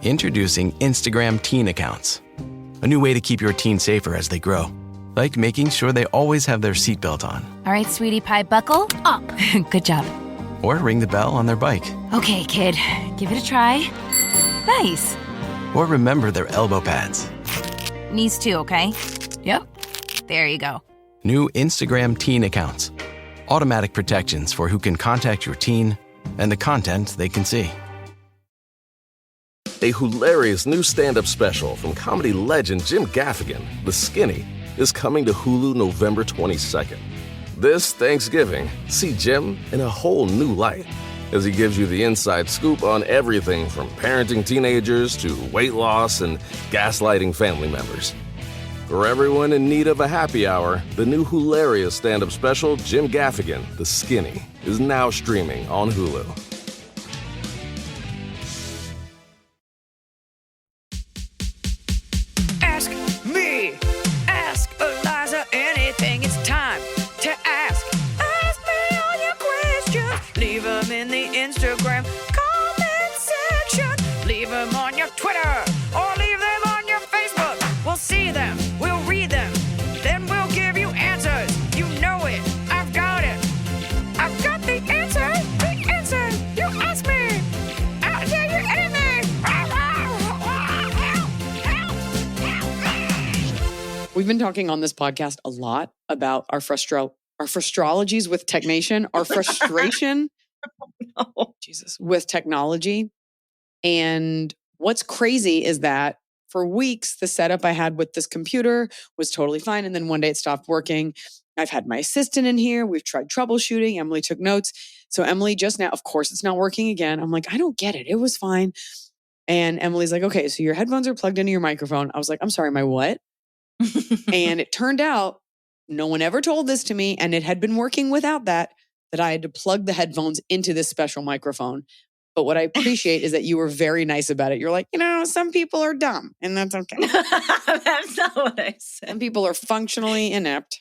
Introducing Instagram Teen Accounts, a new way to keep your teen safer as they grow. Like making sure they always have their seatbelt on. All right, sweetie pie, buckle up. Good job. Or ring the bell on their bike. Okay, kid, give it a try. Nice. Or remember their elbow pads. Knees too, okay? Yep. There you go. New Instagram Teen Accounts. Automatic protections for who can contact your teen and the content they can see. A hilarious new stand-up special from comedy legend Jim Gaffigan, The Skinny, is coming to Hulu November 22nd. This Thanksgiving, see Jim in a whole new light as he gives you the inside scoop on everything from parenting teenagers to weight loss and gaslighting family members. For everyone in need of a happy hour, the new hilarious stand-up special, Jim Gaffigan, The Skinny, is now streaming on Hulu. Ask me, ask Iliza anything. It's time to ask. Ask me all your questions. Leave them in the Instagram comment section. Leave them on your Twitter or leave them on your Facebook. We'll see them, we'll read them, then we'll give you answers. You know it, I've got it. I've got the answer, the answer. You ask me, I'll tell you anything. We've been talking on this podcast a lot about our frustrologies with Technation, our frustration Jesus, with technology. And what's crazy is that for weeks, the setup I had with this computer was totally fine. And then one day it stopped working. I've had my assistant in here. We've tried troubleshooting. Emily took notes. So Emily just now, of course, it's not working again. I'm like, I don't get it. It was fine. And Emily's like, okay, so your headphones are plugged into your microphone. I was like, I'm sorry, my what? And it turned out no one ever told this to me, and it had been working without that I had to plug the headphones into this special microphone. But what I appreciate is that you were very nice about it. You're like, some people are dumb, and that's okay. That's not what I said. Some people are functionally inept.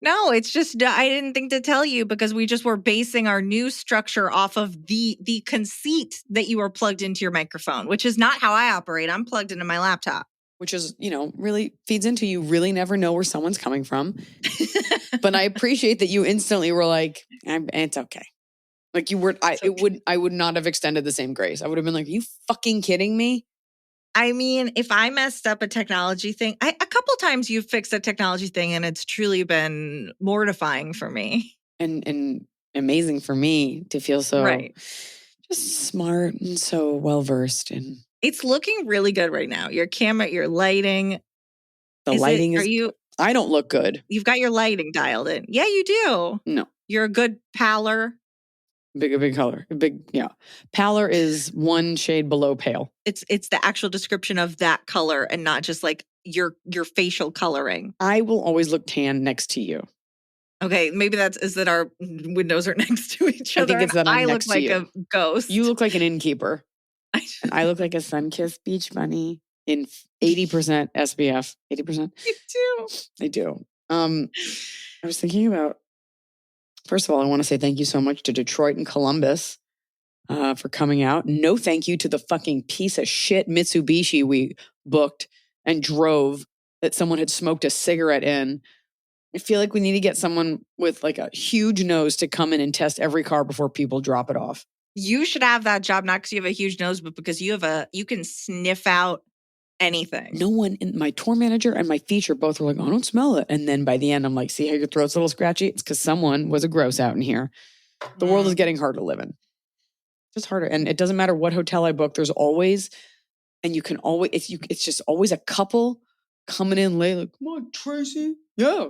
No, it's just I didn't think to tell you because we just were basing our new structure off of the conceit that you were plugged into your microphone, which is not how I operate. I'm plugged into my laptop. Which is, really feeds into you really never know where someone's coming from. But I appreciate that you instantly were like, it's okay. Like you were, I would not have extended the same grace. I would have been like, are you fucking kidding me? I mean, if I messed up a technology thing, a couple times you've fixed a technology thing and it's truly been mortifying for me. And amazing for me to feel so just smart and so well-versed and it's looking really good right now. Your camera, your lighting. The lighting is... I don't look good. You've got your lighting dialed in. Yeah, you do. No. You're a good paler. Big color. Pallor is one shade below pale. It's the actual description of that color and not just like your facial coloring. I will always look tan next to you. Okay, maybe is that our windows are next to each other. I think it's that I look like a ghost. You look like an innkeeper. And I look like a sun-kissed beach bunny in 80% SPF. 80%? You do. I do. I was thinking about, first of all, I want to say thank you so much to Detroit and Columbus for coming out. No thank you to the fucking piece of shit Mitsubishi we booked and drove that someone had smoked a cigarette in. I feel like we need to get someone with like a huge nose to come in and test every car before people drop it off. You should have that job, not because you have a huge nose, but because you can sniff out anything. No one in my tour manager and my feature both were like, I don't smell it. And then by the end, I'm like, see how your throat's a little scratchy? It's because someone was a gross out in here. The world is getting hard to live in. Just harder. And it doesn't matter what hotel I book. There's always, and you can always, it's just always a couple coming in late like, come on, Tracy. Yeah.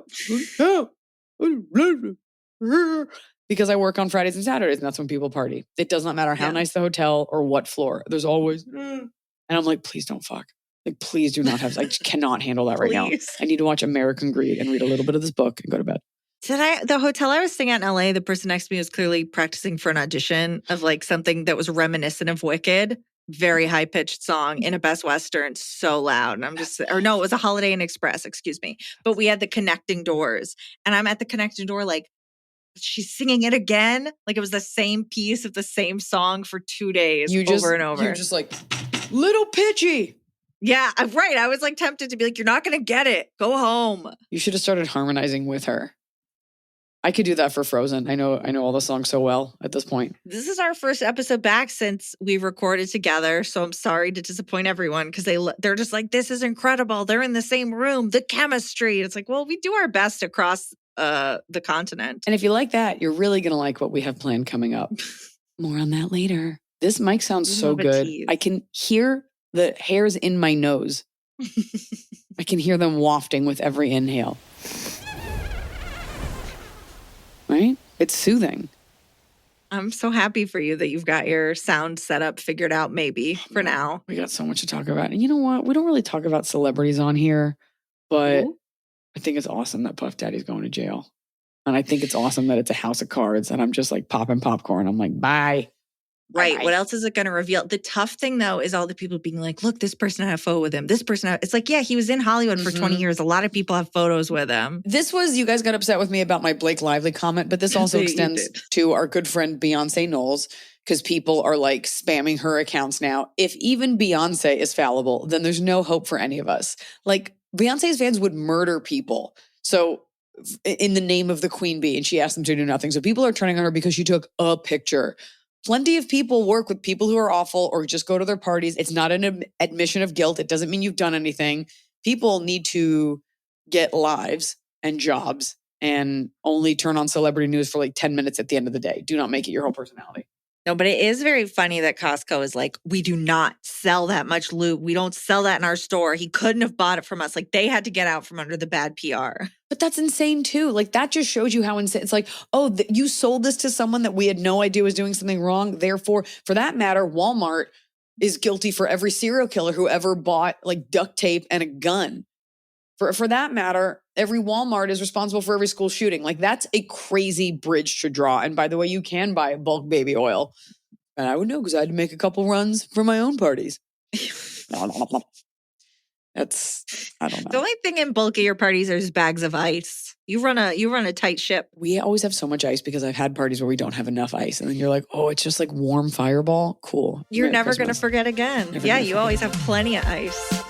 Because I work on Fridays and Saturdays, and that's when people party. It does not matter how nice the hotel or what floor. There's always, and I'm like, please don't fuck. Like, please do not have, I just cannot handle that right now. I need to watch American Greed and read a little bit of this book and go to bed. The hotel I was staying at in LA, the person next to me was clearly practicing for an audition of like something that was reminiscent of Wicked. Very high-pitched song in a Best Western, so loud. And it was a Holiday Inn Express, excuse me. But we had the connecting doors. And I'm at the connecting door like, she's singing it again. Like it was the same piece of the same song for 2 days You just, over and over. You're just like, little pitchy. Yeah, right. I was like tempted to be like, you're not going to get it. Go home. You should have started harmonizing with her. I could do that for Frozen. I know all the songs so well at this point. This is our first episode back since we recorded together. So I'm sorry to disappoint everyone because they're just like, this is incredible. They're in the same room. The chemistry. It's like, well, we do our best across the continent. And if you like that, you're really going to like what we have planned coming up. More on that later. This mic sounds so good. I can hear the hairs in my nose. I can hear them wafting with every inhale. Right? It's soothing. I'm so happy for you that you've got your sound setup figured out maybe for now. We got so much to talk about. And you know what? We don't really talk about celebrities on here, but I think it's awesome that Puff Daddy's going to jail. And I think it's awesome that it's a house of cards and I'm just like popping popcorn. I'm like, bye. Right. Bye. What else is it going to reveal? The tough thing, though, is all the people being like, look, this person had a photo with him. This person it's like, yeah, he was in Hollywood for 20 years. A lot of people have photos with him. This was, you guys got upset with me about my Blake Lively comment, but this also extends to our good friend Beyonce Knowles because people are like spamming her accounts now. If even Beyonce is fallible, then there's no hope for any of us. Like Beyonce's fans would murder people. So in the name of the Queen Bee, and she asked them to do nothing. So people are turning on her because she took a picture. Plenty of people work with people who are awful or just go to their parties. It's not an admission of guilt. It doesn't mean you've done anything. People need to get lives and jobs and only turn on celebrity news for like 10 minutes at the end of the day. Do not make it your whole personality. No, but it is very funny that Costco is like, we do not sell that much lube. We don't sell that in our store. He couldn't have bought it from us. Like they had to get out from under the bad PR. But that's insane too. Like that just shows you how insane. It's like, oh, you sold this to someone that we had no idea was doing something wrong. Therefore, for that matter, Walmart is guilty for every serial killer who ever bought like duct tape and a gun. For that matter, every Walmart is responsible for every school shooting. Like that's a crazy bridge to draw. And by the way, you can buy bulk baby oil. And I would know because I had to make a couple runs for my own parties. That's, I don't know. The only thing in bulk of your parties is bags of ice. You run a tight ship. We always have so much ice because I've had parties where we don't have enough ice. And then you're like, oh, it's just like warm Fireball. Cool. You're never going to forget again. Yeah, you always have plenty of ice.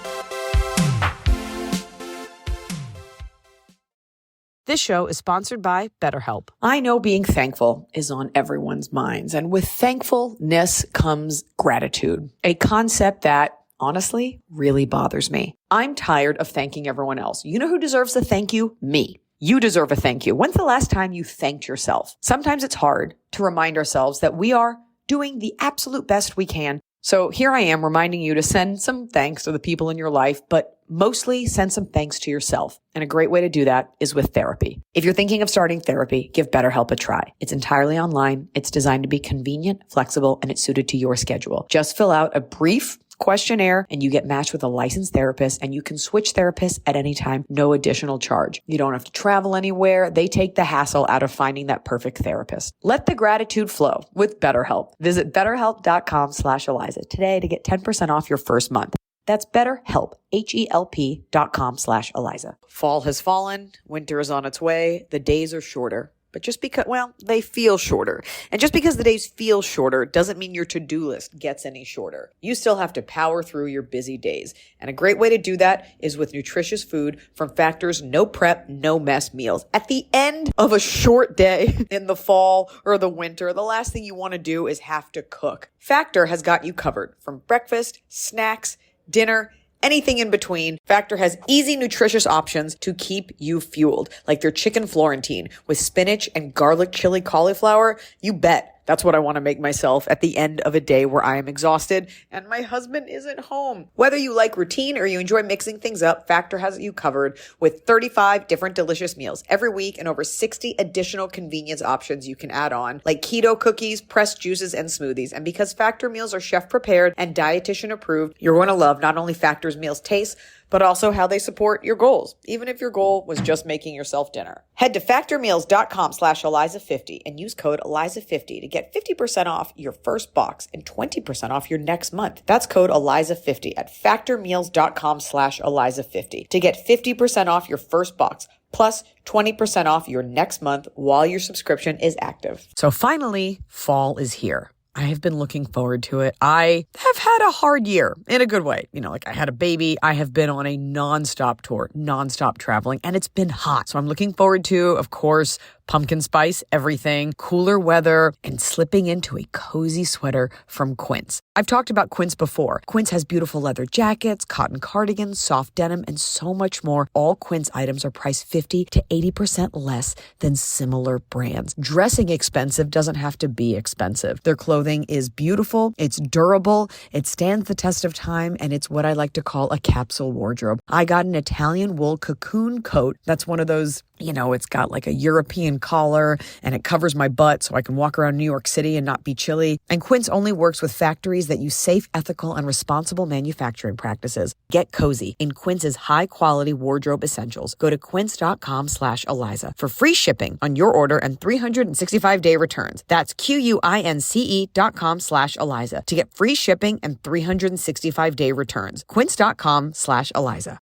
This show is sponsored by BetterHelp. I know being thankful is on everyone's minds, and with thankfulness comes gratitude, a concept that honestly really bothers me. I'm tired of thanking everyone else. You know who deserves a thank you? Me. You deserve a thank you. When's the last time you thanked yourself? Sometimes it's hard to remind ourselves that we are doing the absolute best we can. So here I am reminding you to send some thanks to the people in your life, but mostly send some thanks to yourself. And a great way to do that is with therapy. If you're thinking of starting therapy, give BetterHelp a try. It's entirely online. It's designed to be convenient, flexible, and it's suited to your schedule. Just fill out a brief questionnaire and you get matched with a licensed therapist, and you can switch therapists at any time, no additional charge. You don't have to travel anywhere. They take the hassle out of finding that perfect therapist. Let the gratitude flow with BetterHelp. Visit betterhelp.com/Iliza today to get 10% off your first month. That's BetterHelp, HELP.com/Iliza. Fall has fallen. Winter is on its way. The days are shorter. But just because, well, they feel shorter. And just because the days feel shorter doesn't mean your to-do list gets any shorter. You still have to power through your busy days. And a great way to do that is with nutritious food from Factor's no prep, no mess meals. At the end of a short day in the fall or the winter, the last thing you want to do is have to cook. Factor has got you covered from breakfast, snacks, dinner, anything in between. Factor has easy, nutritious options to keep you fueled, like their chicken Florentine with spinach and garlic chili cauliflower. You bet. That's what I want to make myself at the end of a day where I am exhausted and my husband isn't home. Whether you like routine or you enjoy mixing things up, Factor has you covered with 35 different delicious meals every week and over 60 additional convenience options you can add on, like keto cookies, pressed juices, and smoothies. And because Factor meals are chef prepared and dietitian approved, you're going to love not only Factor's meals taste, but also how they support your goals, even if your goal was just making yourself dinner. Head to factormeals.com/Iliza50 and use code Iliza50 to get 50% off your first box and 20% off your next month. That's code Iliza50 at factormeals.com/Iliza50 to get 50% off your first box Plus 20% off your next month while your subscription is active. So finally, fall is here. I have been looking forward to it. I have had a hard year in a good way. Like I had a baby. I have been on a nonstop tour, nonstop traveling, and it's been hot. So I'm looking forward to, of course, pumpkin spice, everything, cooler weather, and slipping into a cozy sweater from Quince. I've talked about Quince before. Quince has beautiful leather jackets, cotton cardigans, soft denim, and so much more. All Quince items are priced 50 to 80% less than similar brands. Dressing expensive doesn't have to be expensive. Their clothing is beautiful, it's durable, it stands the test of time, and it's what I like to call a capsule wardrobe. I got an Italian wool cocoon coat. That's one of those, it's got like a European collar and it covers my butt so I can walk around New York City and not be chilly. And Quince only works with factories that use safe, ethical, and responsible manufacturing practices. Get cozy in Quince's high-quality wardrobe essentials. Go to quince.com/Iliza for free shipping on your order and 365-day returns. That's QUINCE.com/Iliza to get free shipping and 365-day returns. Quince.com/Iliza.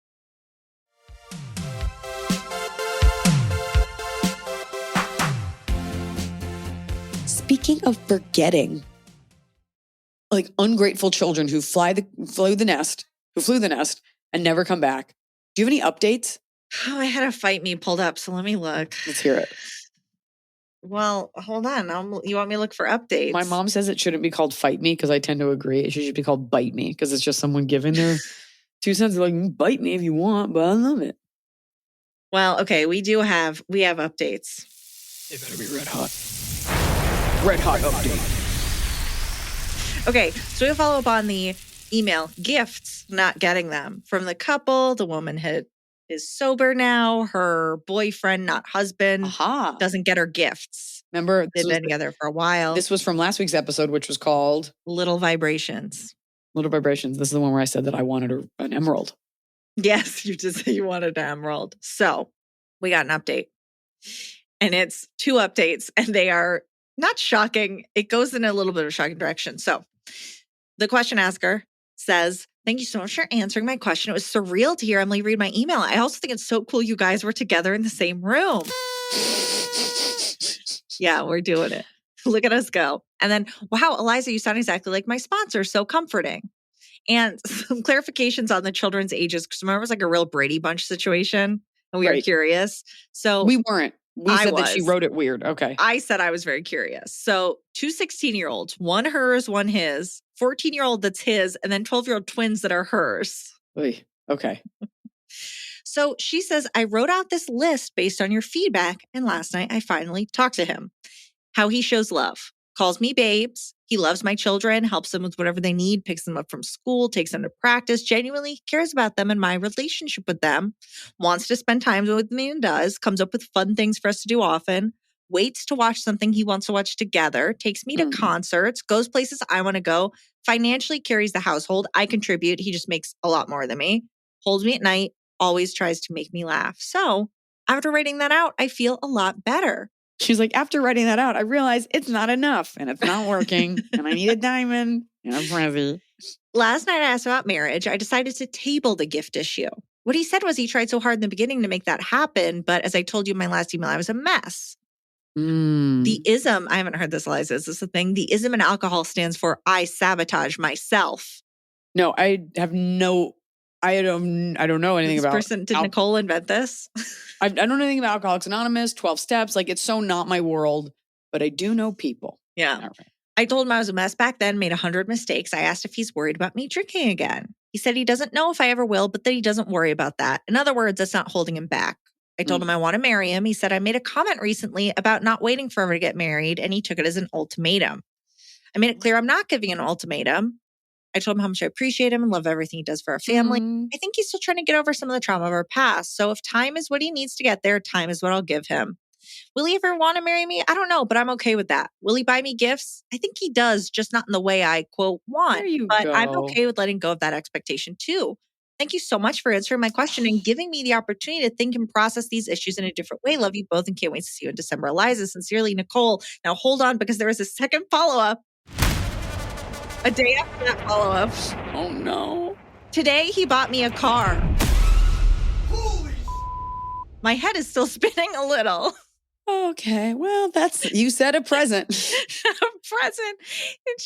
Speaking of forgetting, like ungrateful children who flew the nest and never come back. Do you have any updates? Oh, I had a Fight Me pulled up, so let me look. Let's hear it. Well, hold on. You want me to look for updates? My mom says it shouldn't be called Fight Me because I tend to agree. It should be called Bite Me because it's just someone giving their 2 cents. They're like, bite me if you want, but I love it. Well, okay, we have updates. They better be red hot. Red hot update. Okay, so we'll follow up on the email gifts, not getting them from the couple. The woman is sober now. Her boyfriend, not husband, doesn't get her gifts. Remember, they've been together for a while. This was from last week's episode, which was called Little Vibrations. Little Vibrations. This is the one where I said that I wanted an emerald. Yes, you did say you wanted an emerald. So we got an update. And it's 2 updates, and they are not shocking. It goes in a little bit of a shocking direction. So the question asker says, thank you so much for answering my question. It was surreal to hear Emily read my email. I also think it's so cool you guys were together in the same room. Yeah, we're doing it. Look at us go. And then, wow, Iliza, you sound exactly like my sponsor. So comforting. And some clarifications on the children's ages. Because remember, it was like a real Brady Bunch situation. And we were curious. So we weren't. We said that she wrote it weird. Okay. I said I was very curious. So 2 16-year-olds, one hers, one his, 14-year-old that's his, and then 12-year-old twins that are hers. Oy, okay. So she says, I wrote out this list based on your feedback, and last night I finally talked to him. How he shows love. Calls me babes. He loves my children, helps them with whatever they need, picks them up from school, takes them to practice, genuinely cares about them and my relationship with them, wants to spend time with me and does, comes up with fun things for us to do often, waits to watch something he wants to watch together, takes me to concerts, goes places I want to go, financially carries the household. I contribute. He just makes a lot more than me, holds me at night, always tries to make me laugh. So after writing that out, I feel a lot better. She's like, after writing that out, I realized it's not enough and it's not working and I need a diamond and a frenzy. Last night I asked about marriage. I decided to table the gift issue. What he said was he tried so hard in the beginning to make that happen. But as I told you in my last email, I was a mess. The ism, I haven't heard this, Iliza. Is this a thing? The ism in alcohol stands for I sabotage myself. No, I don't know anything about Did Nicole invent this? I don't know anything about Alcoholics Anonymous, 12 steps. Like, it's so not my world, but I do know people. Yeah. Right. I told him I was a mess back then, made 100 mistakes. I asked if he's worried about me drinking again. He said he doesn't know if I ever will, but that he doesn't worry about that. In other words, that's not holding him back. I told him I want to marry him. He said I made a comment recently about not waiting forever to get married, and he took it as an ultimatum. I made it clear I'm not giving an ultimatum. I told him how much I appreciate him and love everything he does for our family. I think he's still trying to get over some of the trauma of our past. So if time is what he needs to get there, time is what I'll give him. Will he ever want to marry me? I don't know, but I'm okay with that. Will he buy me gifts? I think he does, just not in the way I, quote, want. But I'm okay with letting go of that expectation too. Thank you so much for answering my question and giving me the opportunity to think and process these issues in a different way. Love you both and can't wait to see you in December. Iliza, sincerely, Nicole. Now hold on because there is a second follow-up. A day after that follow-up. Oh, no. Today, he bought me a car. My head is still spinning a little. Okay, well, you said a present. Present. And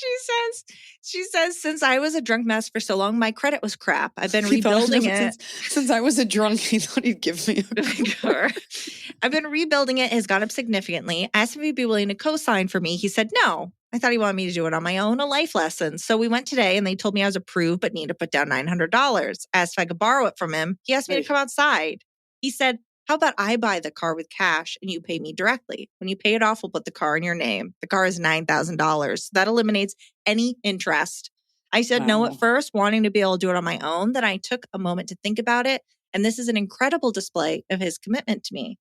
she says, since I was a drunk mess for so long, my credit was crap. I've been rebuilding it. Since I was a drunk, he thought he'd give me a car. I've been rebuilding it. It has gone up significantly. I asked him if he'd be willing to co-sign for me. He said no. I thought he wanted me to do it on my own, a life lesson. So we went today and they told me I was approved but need to put down $900. I asked if I could borrow it from him. He asked me to come outside. He said, how about I buy the car with cash and you pay me directly? When you pay it off, we'll put the car in your name. The car is $9,000. That eliminates any interest. I said no at first, wanting to be able to do it on my own. Then I took a moment to think about it. And this is an incredible display of his commitment to me.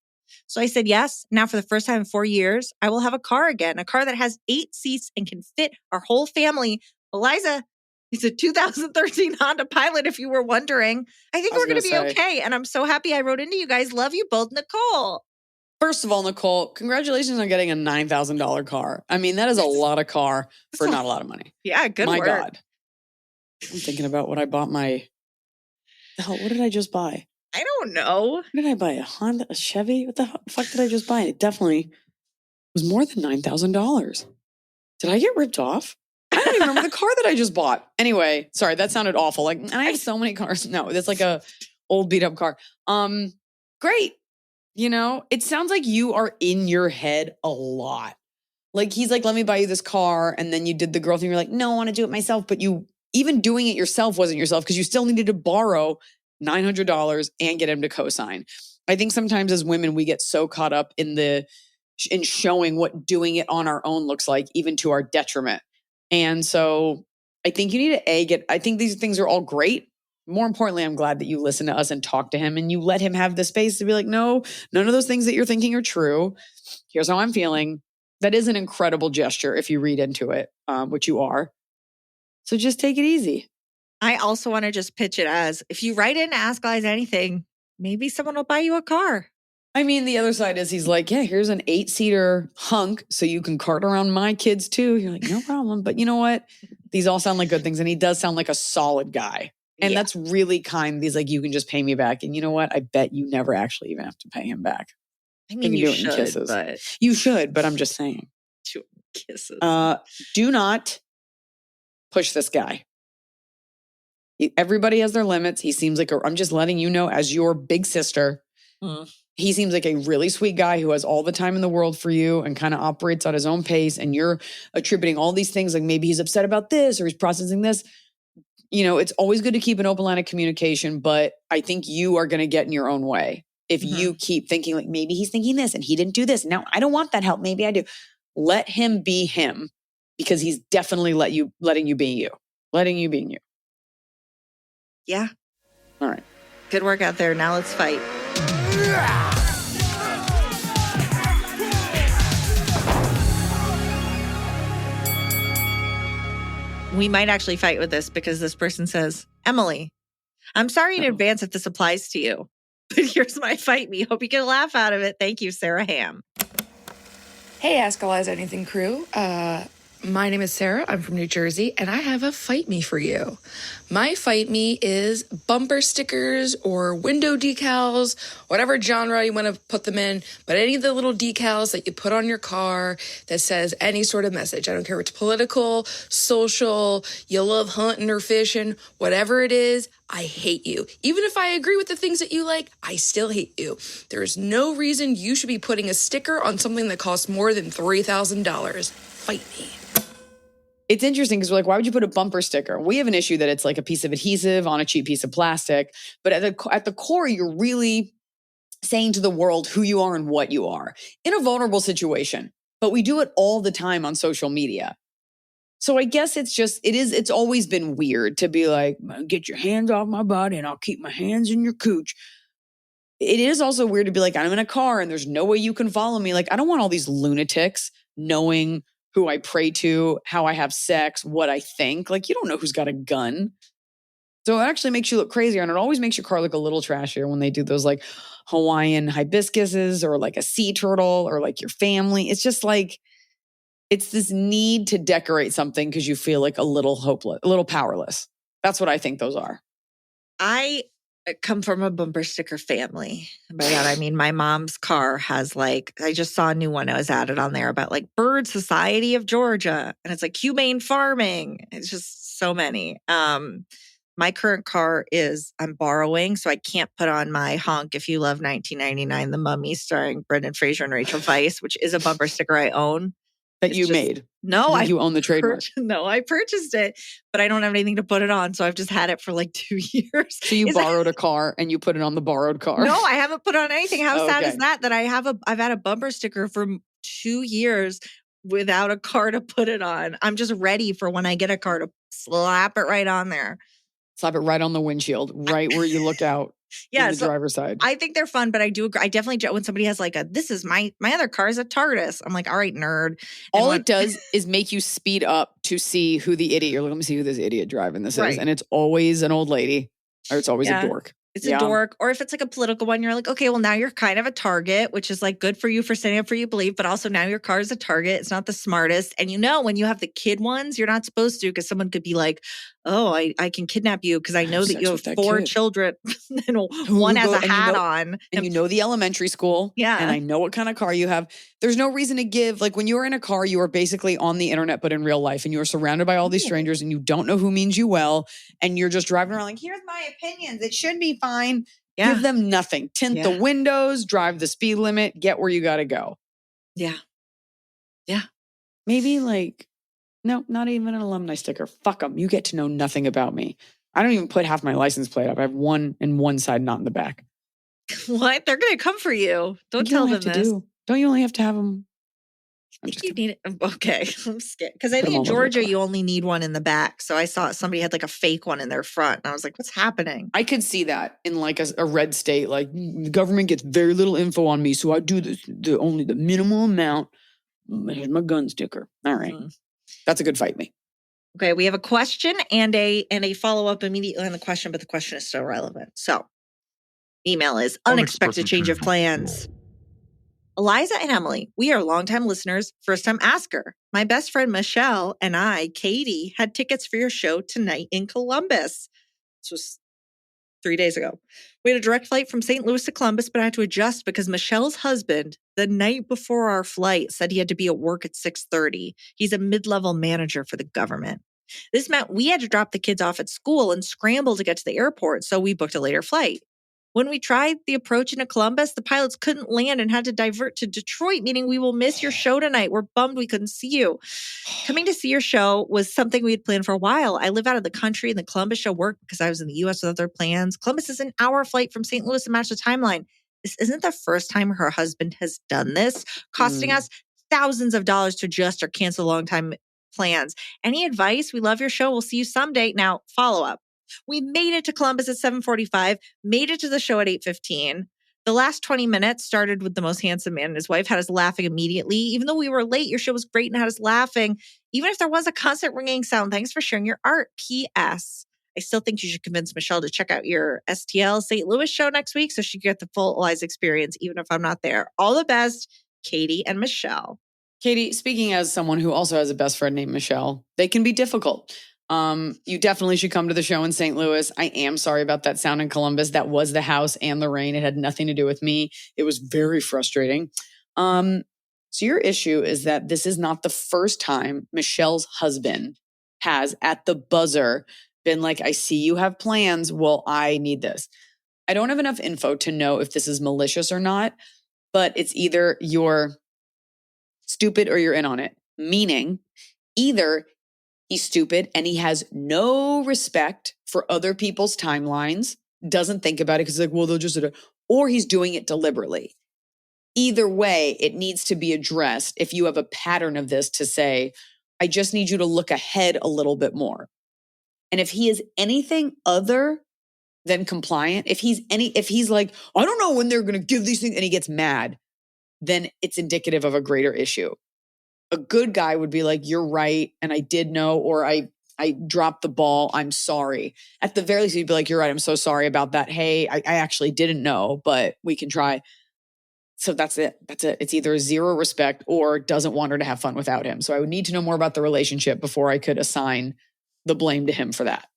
So I said yes. Now for the first time in 4 years, I will have a car again, a car that has 8 seats and can fit our whole family. Iliza, it's a 2013 Honda Pilot, if you were wondering. I think we're going to be okay. And I'm so happy I wrote into you guys. Love you both, Nicole. First of all, Nicole, congratulations on getting a $9,000 car. I mean, that is a lot of car for not a lot of money. Yeah, good work. My God. I'm thinking about what I bought what did I just buy? I don't know. What did I buy? A Honda, a Chevy? What the fuck did I just buy? It definitely was more than $9,000. Did I get ripped off? I don't even remember the car that I just bought. Anyway, sorry, that sounded awful. Like, and I have so many cars. No, it's like a old beat up car. Great. You know, it sounds like you are in your head a lot. Like he's like, let me buy you this car. And then you did the girl thing. You're like, no, I want to do it myself. But you even doing it yourself wasn't yourself because you still needed to borrow $900 and get him to co-sign. I think sometimes as women, we get so caught up in showing what doing it on our own looks like, even to our detriment. And so I think you need to I think these things are all great. More importantly, I'm glad that you listen to us and talk to him and you let him have the space to be like, no, none of those things that you're thinking are true. Here's how I'm feeling. That is an incredible gesture if you read into it, which you are. So just take it easy. I also want to just pitch it as, if you write in to ask Iliza anything, maybe someone will buy you a car. I mean, the other side is he's like, yeah, here's an 8-seater hunk so you can cart around my kids too. You're like, no problem. But you know what? These all sound like good things. And he does sound like a solid guy. And that's really kind. He's like, you can just pay me back. And you know what? I bet you never actually even have to pay him back. I mean, you should, but... You should, but I'm just saying. 2 kisses. Do not push this guy. Everybody has their limits. He seems like I'm just letting you know as your big sister, he seems like a really sweet guy who has all the time in the world for you and kind of operates at his own pace. And you're attributing all these things like maybe he's upset about this or he's processing this. You know, it's always good to keep an open line of communication, but I think you are going to get in your own way. If you keep thinking like maybe he's thinking this and he didn't do this. Now I don't want that help. Maybe I do. Let him be him because he's definitely letting you be you. Letting you be you. Yeah. All right. Good work out there. Now let's fight. We might actually fight with this because this person says, Emily, I'm sorry in advance if this applies to you, but here's my fight me. Hope you get a laugh out of it. Thank you, Sarah Ham. Hey, Ask Iliza Anything crew. My name is Sarah. I'm from New Jersey, and I have a fight me for you. My fight me is bumper stickers or window decals, whatever genre you want to put them in, but any of the little decals that you put on your car that says any sort of message. I don't care if it's political, social, you love hunting or fishing, whatever it is, I hate you. Even if I agree with the things that you like, I still hate you. There is no reason you should be putting a sticker on something that costs more than $3,000. Fight me. It's interesting because we're like, why would you put a bumper sticker? We have an issue that it's like a piece of adhesive on a cheap piece of plastic. But at the core, you're really saying to the world who you are and what you are in a vulnerable situation. But we do it all the time on social media. So I guess it's always been weird to be like, get your hands off my body and I'll keep my hands in your cooch. It is also weird to be like, I'm in a car and there's no way you can follow me. Like, I don't want all these lunatics knowing who I pray to, how I have sex, what I think. Like, you don't know who's got a gun. So it actually makes you look crazier. And it always makes your car look a little trashier when they do those like Hawaiian hibiscuses or like a sea turtle or like your family. It's just like, it's this need to decorate something because you feel like a little hopeless, a little powerless. That's what I think those are. I come from a bumper sticker family. By that, I mean, my mom's car has like, I just saw a new one that was added on there about like Bird Society of Georgia. And it's like humane farming. It's just so many. My current car I'm borrowing, so I can't put on my Honk If You Love 1999, The Mummy starring Brendan Fraser and Rachel Weisz, which is a bumper sticker I own. That you made. No, you own the trademark. No, I purchased it, but I don't have anything to put it on. So I've just had it for like 2 years. So you borrowed a car and you put it on the borrowed car? No, I haven't put on anything. How sad Okay. is that? That I've had a bumper sticker for 2 years without a car to put it on. I'm just ready for when I get a car to slap it right on there. Slap it right on the windshield, right where you look out. Yeah, in the driver's side. I think they're fun, but I do agree. I definitely, when somebody has like this is my other car is a TARDIS. I'm like, all right, nerd. All it does is make you speed up to see who the idiot. You're like, let me see who this idiot driving this is. And it's always an old lady or it's always a dork. It's a dork. Or if it's like a political one, you're like, okay, well, now you're kind of a target, which is like good for you for standing up for you believe, but also now your car is a target. It's not the smartest. And when you have the kid ones, you're not supposed to because someone could be like, oh, I can kidnap you because I know that you have 4 children and one has a hat on. And you know the elementary school. Yeah. And I know what kind of car you have. There's no reason to give. Like when you're in a car, you are basically on the internet, but in real life. And you are surrounded by all these strangers and you don't know who means you well. And you're just driving around like, here's my opinions. It should be fine. Yeah. Give them nothing. Tint the windows, drive the speed limit, get where you got to go. Yeah. Yeah. Maybe like, no, not even an alumni sticker. Fuck them. You get to know nothing about me. I don't even put half my license plate up. I have one in one side, not in the back. What? They're going to come for you. Don't tell them this. Don't you only have to have them? I think you need it. Okay. I'm scared. Because I think in Georgia, you only need one in the back. So I saw somebody had like a fake one in their front. And I was like, what's happening? I could see that in like a red state. Like the government gets very little info on me. So I do only the minimal amount. Here's my gun sticker. All right. That's a good fight me. Okay. We have a question and a follow-up immediately on the question, but the question is still relevant. So email is unexpected change of plans. Iliza and Emily, we are longtime listeners, first-time asker. My best friend Michelle and I, Katie, had tickets for your show tonight in Columbus. This was 3 days ago. We had a direct flight from St. Louis to Columbus, but I had to adjust because Michelle's husband, the night before our flight, said he had to be at work at 6:30. He's a mid-level manager for the government. This meant we had to drop the kids off at school and scramble to get to the airport, so we booked a later flight. When we tried the approach into Columbus, the pilots couldn't land and had to divert to Detroit, meaning we will miss your show tonight. We're bummed we couldn't see you. Coming to see your show was something we had planned for a while. I live out of the country and the Columbus show worked because I was in the U.S. with other plans. Columbus is an hour flight from St. Louis to match the timeline. This isn't the first time her husband has done this, costing us thousands of dollars to adjust or cancel long-time plans. Any advice? We love your show. We'll see you someday. Now, follow up. We made it to Columbus at 7:45, made it to the show at 8:15. The last 20 minutes started with the most handsome man and his wife, had us laughing immediately. Even though we were late, your show was great and had us laughing. Even if there was a constant ringing sound, thanks for sharing your art. P.S. I still think you should convince Michelle to check out your STL St. Louis show next week so she can get the full Iliza experience, even if I'm not there. All the best, Katie and Michelle. Katie, speaking as someone who also has a best friend named Michelle, they can be difficult. You definitely should come to the show in St. Louis. I am sorry about that sound in Columbus. That was the house and the rain. It had nothing to do with me. It was very frustrating. So your issue is that this is not the first time Michelle's husband has at the buzzer been like, I see you have plans. Well, I need this. I don't have enough info to know if this is malicious or not, but it's either you're stupid or you're in on it. Meaning either he's stupid and he has no respect for other people's timelines, doesn't think about it because like, well, they'll just, or he's doing it deliberately. Either way, it needs to be addressed if you have a pattern of this to say, I just need you to look ahead a little bit more. And if he is anything other than compliant, if he's like, I don't know when they're going to give these things and he gets mad, then it's indicative of a greater issue. A good guy would be like, you're right. And I did know, or I dropped the ball. I'm sorry. At the very least, he'd be like, you're right. I'm so sorry about that. Hey, I actually didn't know, but we can try. So that's it. It's either zero respect or doesn't want her to have fun without him. So I would need to know more about the relationship before I could assign the blame to him for that.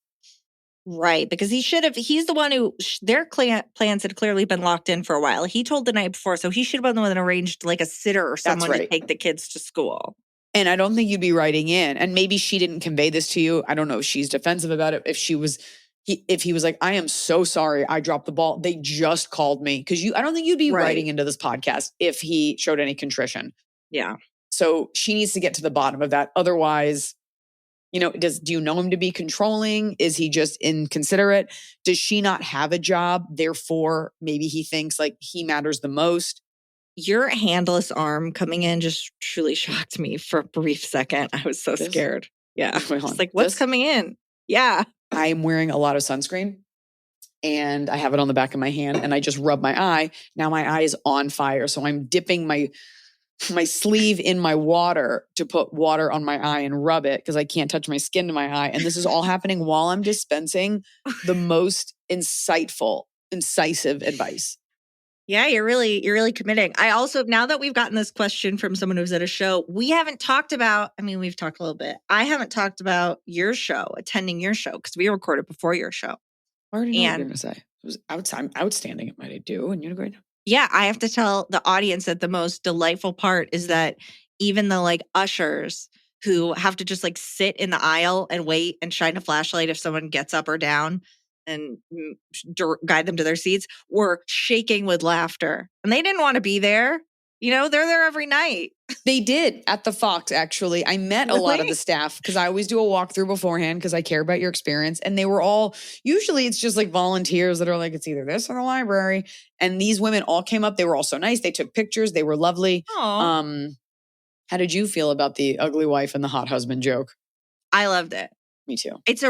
Right, because he's the one who, their plans had clearly been locked in for a while. He told the night before, so he should have been the one that arranged like a sitter or someone to take the kids to school. And I don't think you'd be writing in, and maybe she didn't convey this to you. I don't know if she's defensive about it. If he was like, I am so sorry, I dropped the ball. They just called me. Because I don't think you'd be writing into this podcast if he showed any contrition. Yeah. So she needs to get to the bottom of that. Otherwise, do you know him to be controlling? Is he just inconsiderate? Does she not have a job? Therefore, maybe he thinks like he matters the most. Your handless arm coming in just truly shocked me for a brief second. I was so scared. Yeah. It's like, what's coming in? Yeah. I'm wearing a lot of sunscreen and I have it on the back of my hand and I just rub my eye. Now my eye is on fire. So I'm dipping my sleeve in my water to put water on my eye and rub it because I can't touch my skin to my eye. And this is all happening while I'm dispensing the most incisive advice. Yeah, you're really committing. I also, now that we've gotten this question from someone who's at a show, we haven't talked about, we've talked a little bit. I haven't talked about your show, attending your show, because we recorded before your show. I already know what you're going to say. It was outstanding at what I do, and you did great. Yeah, I have to tell the audience that the most delightful part is that even the like ushers who have to just like sit in the aisle and wait and shine a flashlight if someone gets up or down and guide them to their seats were shaking with laughter. And they didn't want to be there. They're there every night. They did at the Fox, actually. I met a lot of the staff because I always do a walkthrough beforehand because I care about your experience. And they were all, usually it's just like volunteers that are like, it's either this or the library. And these women all came up. They were all so nice. They took pictures. They were lovely. Aww. How did you feel about the ugly wife and the hot husband joke? I loved it. Me too. It's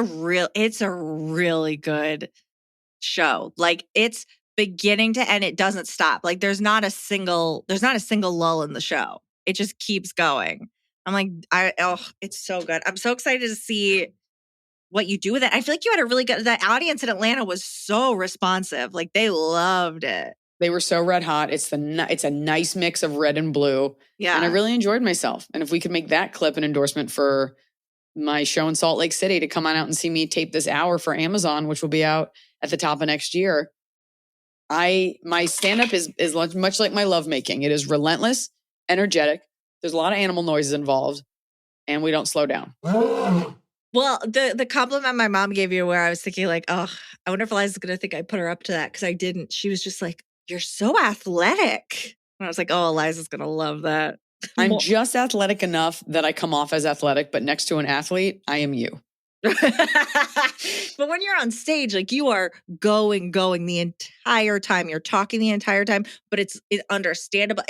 a really good show. Like it's beginning to end. It doesn't stop. Like there's not a single lull in the show. It just keeps going. I'm like, it's so good. I'm so excited to see what you do with it. I feel like you had the audience in Atlanta was so responsive. Like they loved it. They were so red hot. It's a nice mix of red and blue. Yeah. And I really enjoyed myself. And if we could make that clip an endorsement for my show in Salt Lake City to come on out and see me tape this hour for Amazon, which will be out at the top of next year. My stand-up is much like my lovemaking. It is relentless, energetic. There's a lot of animal noises involved, and we don't slow down. Well, the compliment my mom gave you where I was thinking like, I wonder if Eliza's going to think I put her up to that because I didn't. She was just like, you're so athletic. And I was like, Eliza's going to love that. I'm just athletic enough that I come off as athletic, but next to an athlete, I am you. But when you're on stage, like you are going the entire time. You're talking the entire time, but it's understandable.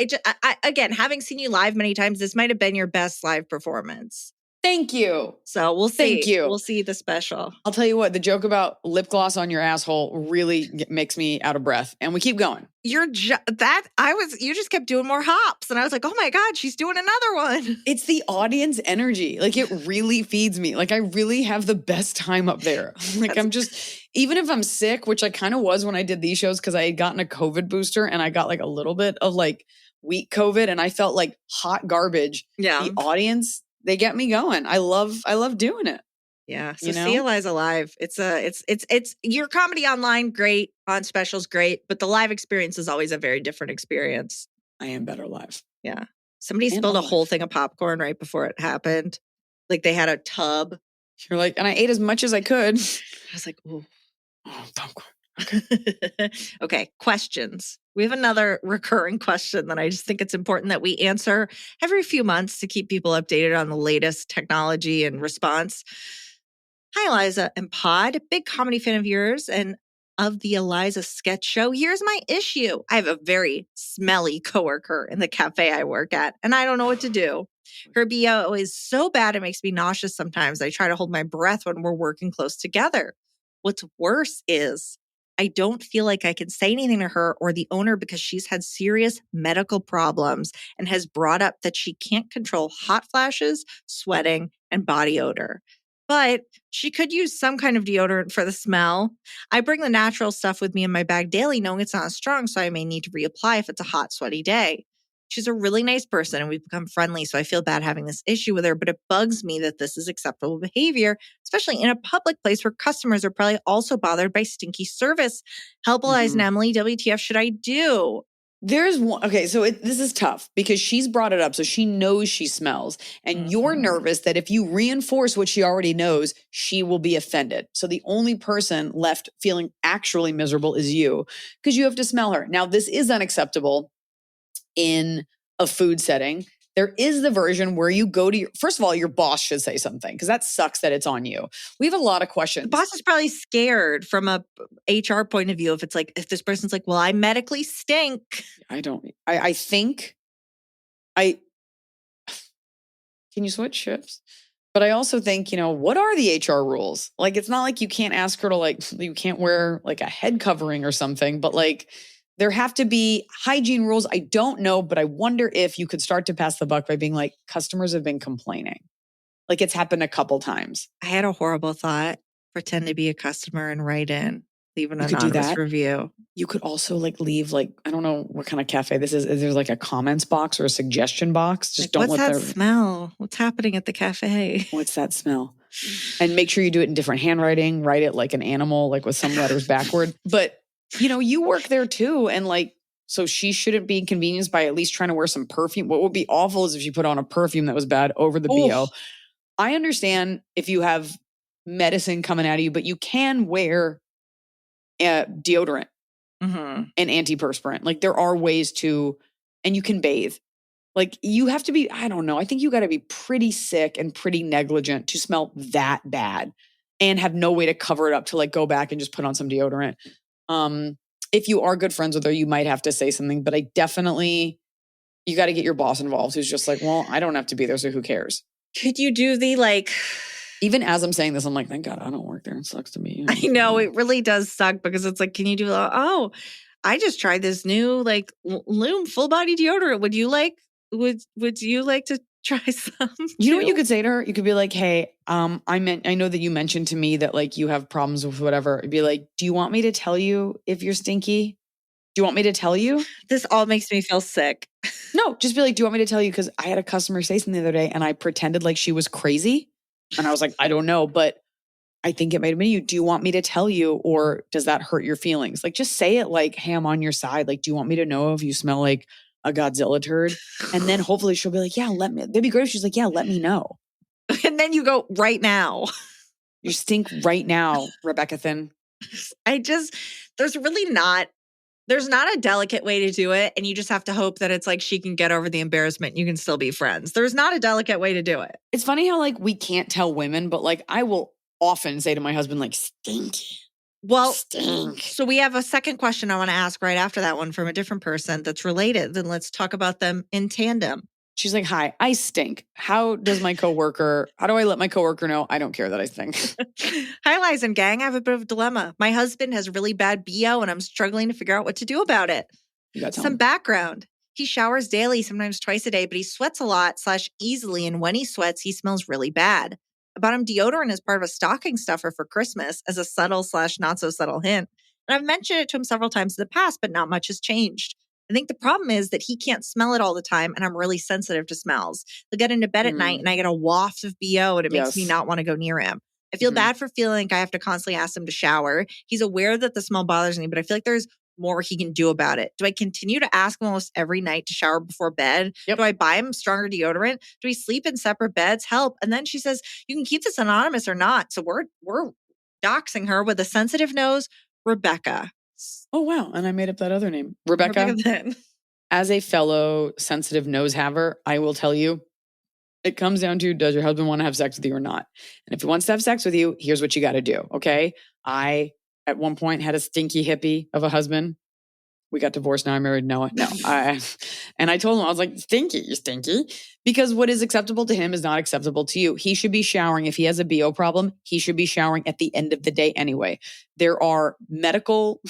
Again, having seen you live many times, this might have been your best live performance. Thank you. So we'll see. Thank you. We'll see the special. I'll tell you what, the joke about lip gloss on your asshole really makes me out of breath. And we keep going. You just kept doing more hops. And I was like, oh my God, she's doing another one. It's the audience energy. Like it really feeds me. Like I really have the best time up there. Like I'm just, even if I'm sick, which I kind of was when I did these shows because I had gotten a COVID booster and I got like a little bit of like weak COVID and I felt like hot garbage. Yeah. The audience, they get me going. I love doing it. Yeah. So see Iliza live. It's your comedy online, great. On specials, great. But the live experience is always a very different experience. I am better live. Yeah. Somebody spilled a whole thing of popcorn right before it happened. Like they had a tub. You're like, and I ate as much as I could. I was like, ooh. Oh, popcorn. Okay, questions. We have another recurring question that I just think it's important that we answer every few months to keep people updated on the latest technology and response. Hi, Iliza and Pod. Big comedy fan of yours and of the Iliza sketch show. Here's my issue. I have a very smelly coworker in the cafe I work at, and I don't know what to do. Her BO is so bad it makes me nauseous sometimes. I try to hold my breath when we're working close together. What's worse is I don't feel like I can say anything to her or the owner because she's had serious medical problems and has brought up that she can't control hot flashes, sweating, and body odor. But she could use some kind of deodorant for the smell. I bring the natural stuff with me in my bag daily, knowing it's not strong, so I may need to reapply if it's a hot, sweaty day. She's a really nice person and we've become friendly, so I feel bad having this issue with her, but it bugs me that this is acceptable behavior, especially in a public place where customers are probably also bothered by stinky service. Help Iliza and Emily, WTF should I do? There's one. Okay, so this is tough because she's brought it up, so she knows she smells. And you're nervous that if you reinforce what she already knows, she will be offended. So the only person left feeling actually miserable is you because you have to smell her. Now, this is unacceptable in a food setting. There is the version where you go to first of all, your boss should say something because that sucks that it's on you. We have a lot of questions. The boss is probably scared from a HR point of view. If it's like, if this person's like, well, I medically stink. I think can you switch shifts? But I also think, what are the HR rules? Like, it's not like you can't ask her to you can't wear like a head covering or something, but like, there have to be hygiene rules. I don't know, but I wonder if you could start to pass the buck by being like, customers have been complaining. Like it's happened a couple times. I had a horrible thought. Pretend to be a customer and write in. Leave an anonymous review. You could also leave I don't know what kind of cafe this is. Is there like a comments box or a suggestion box? Just don't let that smell? What's happening at the cafe? What's that smell? And make sure you do it in different handwriting. Write it like an animal, like with some letters backward. But you work there too. And so she shouldn't be inconvenienced by at least trying to wear some perfume. What would be awful is if she put on a perfume that was bad over the BO. I understand if you have medicine coming out of you, but you can wear deodorant and antiperspirant. There are ways to, and you can bathe. You have to be, I don't know. I think you got to be pretty sick and pretty negligent to smell that bad and have no way to cover it up to go back and just put on some deodorant. If you are good friends with her, you might have to say something, but you got to get your boss involved who's just well, I don't have to be there, so who cares? Could you do the even as I'm saying this, I'm like, thank God I don't work there. It sucks to be. I know it really does suck because it's can you do, I just tried this new Lume full body deodorant. Would you like to try some? You know what you could say to her? You could be like, hey, I know that you mentioned to me that you have problems with whatever. It'd be like, do you want me to tell you if you're stinky? Do you want me to tell you? This all makes me feel sick. No, just be like, do you want me to tell you? Because I had a customer say something the other day and I pretended like she was crazy. And I was like, I don't know, but I think it might have been you. Do you want me to tell you or does that hurt your feelings? Just say it hey, I'm on your side. Do you want me to know if you smell like a Godzilla turd? And then hopefully she'll be like, yeah, that'd be great if she's like, yeah, let me know. And then you go, right now. You stink right now, Rebecca Thin. There's not a delicate way to do it. And you just have to hope that it's she can get over the embarrassment and you can still be friends. There's not a delicate way to do it. It's funny how we can't tell women, but I will often say to my husband, stinky. Well, stink. So we have a second question I want to ask right after that one from a different person that's related. Then let's talk about them in tandem. She's like, hi, I stink. How do I let my coworker know? I don't care that I stink. Hi, Liza and gang. I have a bit of a dilemma. My husband has really bad BO and I'm struggling to figure out what to do about it. You got some background. He showers daily, sometimes twice a day, but he sweats a lot / easily. And when he sweats, he smells really bad. I bought him deodorant as part of a stocking stuffer for Christmas as a subtle / not so subtle hint. And I've mentioned it to him several times in the past, but not much has changed. I think the problem is that he can't smell it all the time, and I'm really sensitive to smells. He'll get into bed at night, and I get a waft of BO, and it makes me not want to go near him. I feel bad for feeling like I have to constantly ask him to shower. He's aware that the smell bothers me, but I feel like there's more he can do about it. Do I continue to ask him almost every night to shower before bed? Yep. Do I buy him stronger deodorant? Do we sleep in separate beds? Help. And then she says, you can keep this anonymous or not. So we're doxing her with a sensitive nose, Rebecca. Oh, wow. And I made up that other name. Rebecca as a fellow sensitive nose haver, I will tell you, it comes down to, does your husband want to have sex with you or not? And if he wants to have sex with you, here's what you got to do. Okay. I, at one point, had a stinky hippie of a husband. We got divorced. Now I'm married. No. And I told him, I was like, stinky, because what is acceptable to him is not acceptable to you. He should be showering. If he has a BO problem, he should be showering at the end of the day anyway. There are medical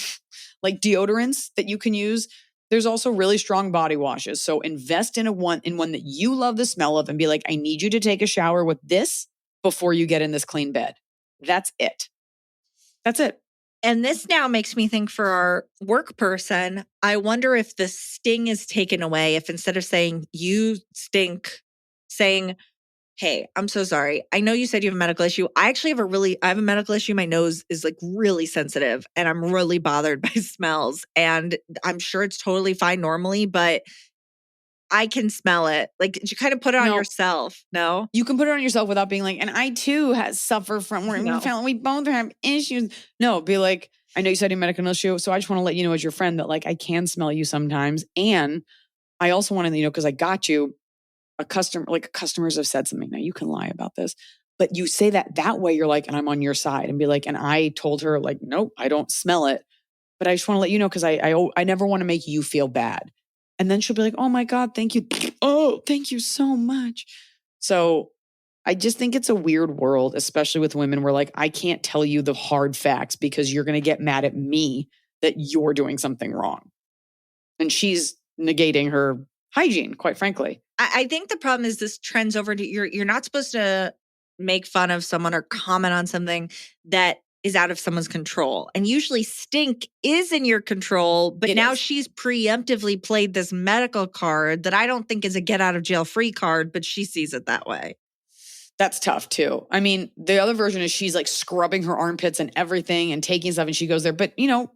deodorants that you can use. There's also really strong body washes. So invest in one that you love the smell of and be like, I need you to take a shower with this before you get in this clean bed. That's it. And this now makes me think for our work person, I wonder if the sting is taken away, if instead of saying you stink, saying, hey, I'm so sorry. I know you said you have a medical issue. I actually have I have a medical issue. My nose is like really sensitive and I'm really bothered by smells. And I'm sure it's totally fine normally, but I can smell it. Like you kind of put it on yourself. No, you can put it on yourself without being like, and I too suffer from where we both have issues. No, be like, I know you said you have a medical issue. So I just want to let you know as your friend that like, I can smell you sometimes. And I also want to, you know, because I got you. Customers have said something. Now you can lie about this, but you say that way, you're like, and I'm on your side, and be like, and I told her like, nope, I don't smell it, but I just want to let you know because I never want to make you feel bad. And then she'll be like, oh my God, thank you. Oh, thank you so much. So I just think it's a weird world, especially with women, where like I can't tell you the hard facts because you're going to get mad at me that you're doing something wrong, and she's negating her hygiene, quite frankly. I think the problem is this trends over to you're not supposed to make fun of someone or comment on something that is out of someone's control. And usually stink is in your control, but now she's preemptively played this medical card that I don't think is a get out of jail free card, but she sees it that way. That's tough too. I mean, the other version is she's like scrubbing her armpits and everything and taking stuff and she goes there, but you know,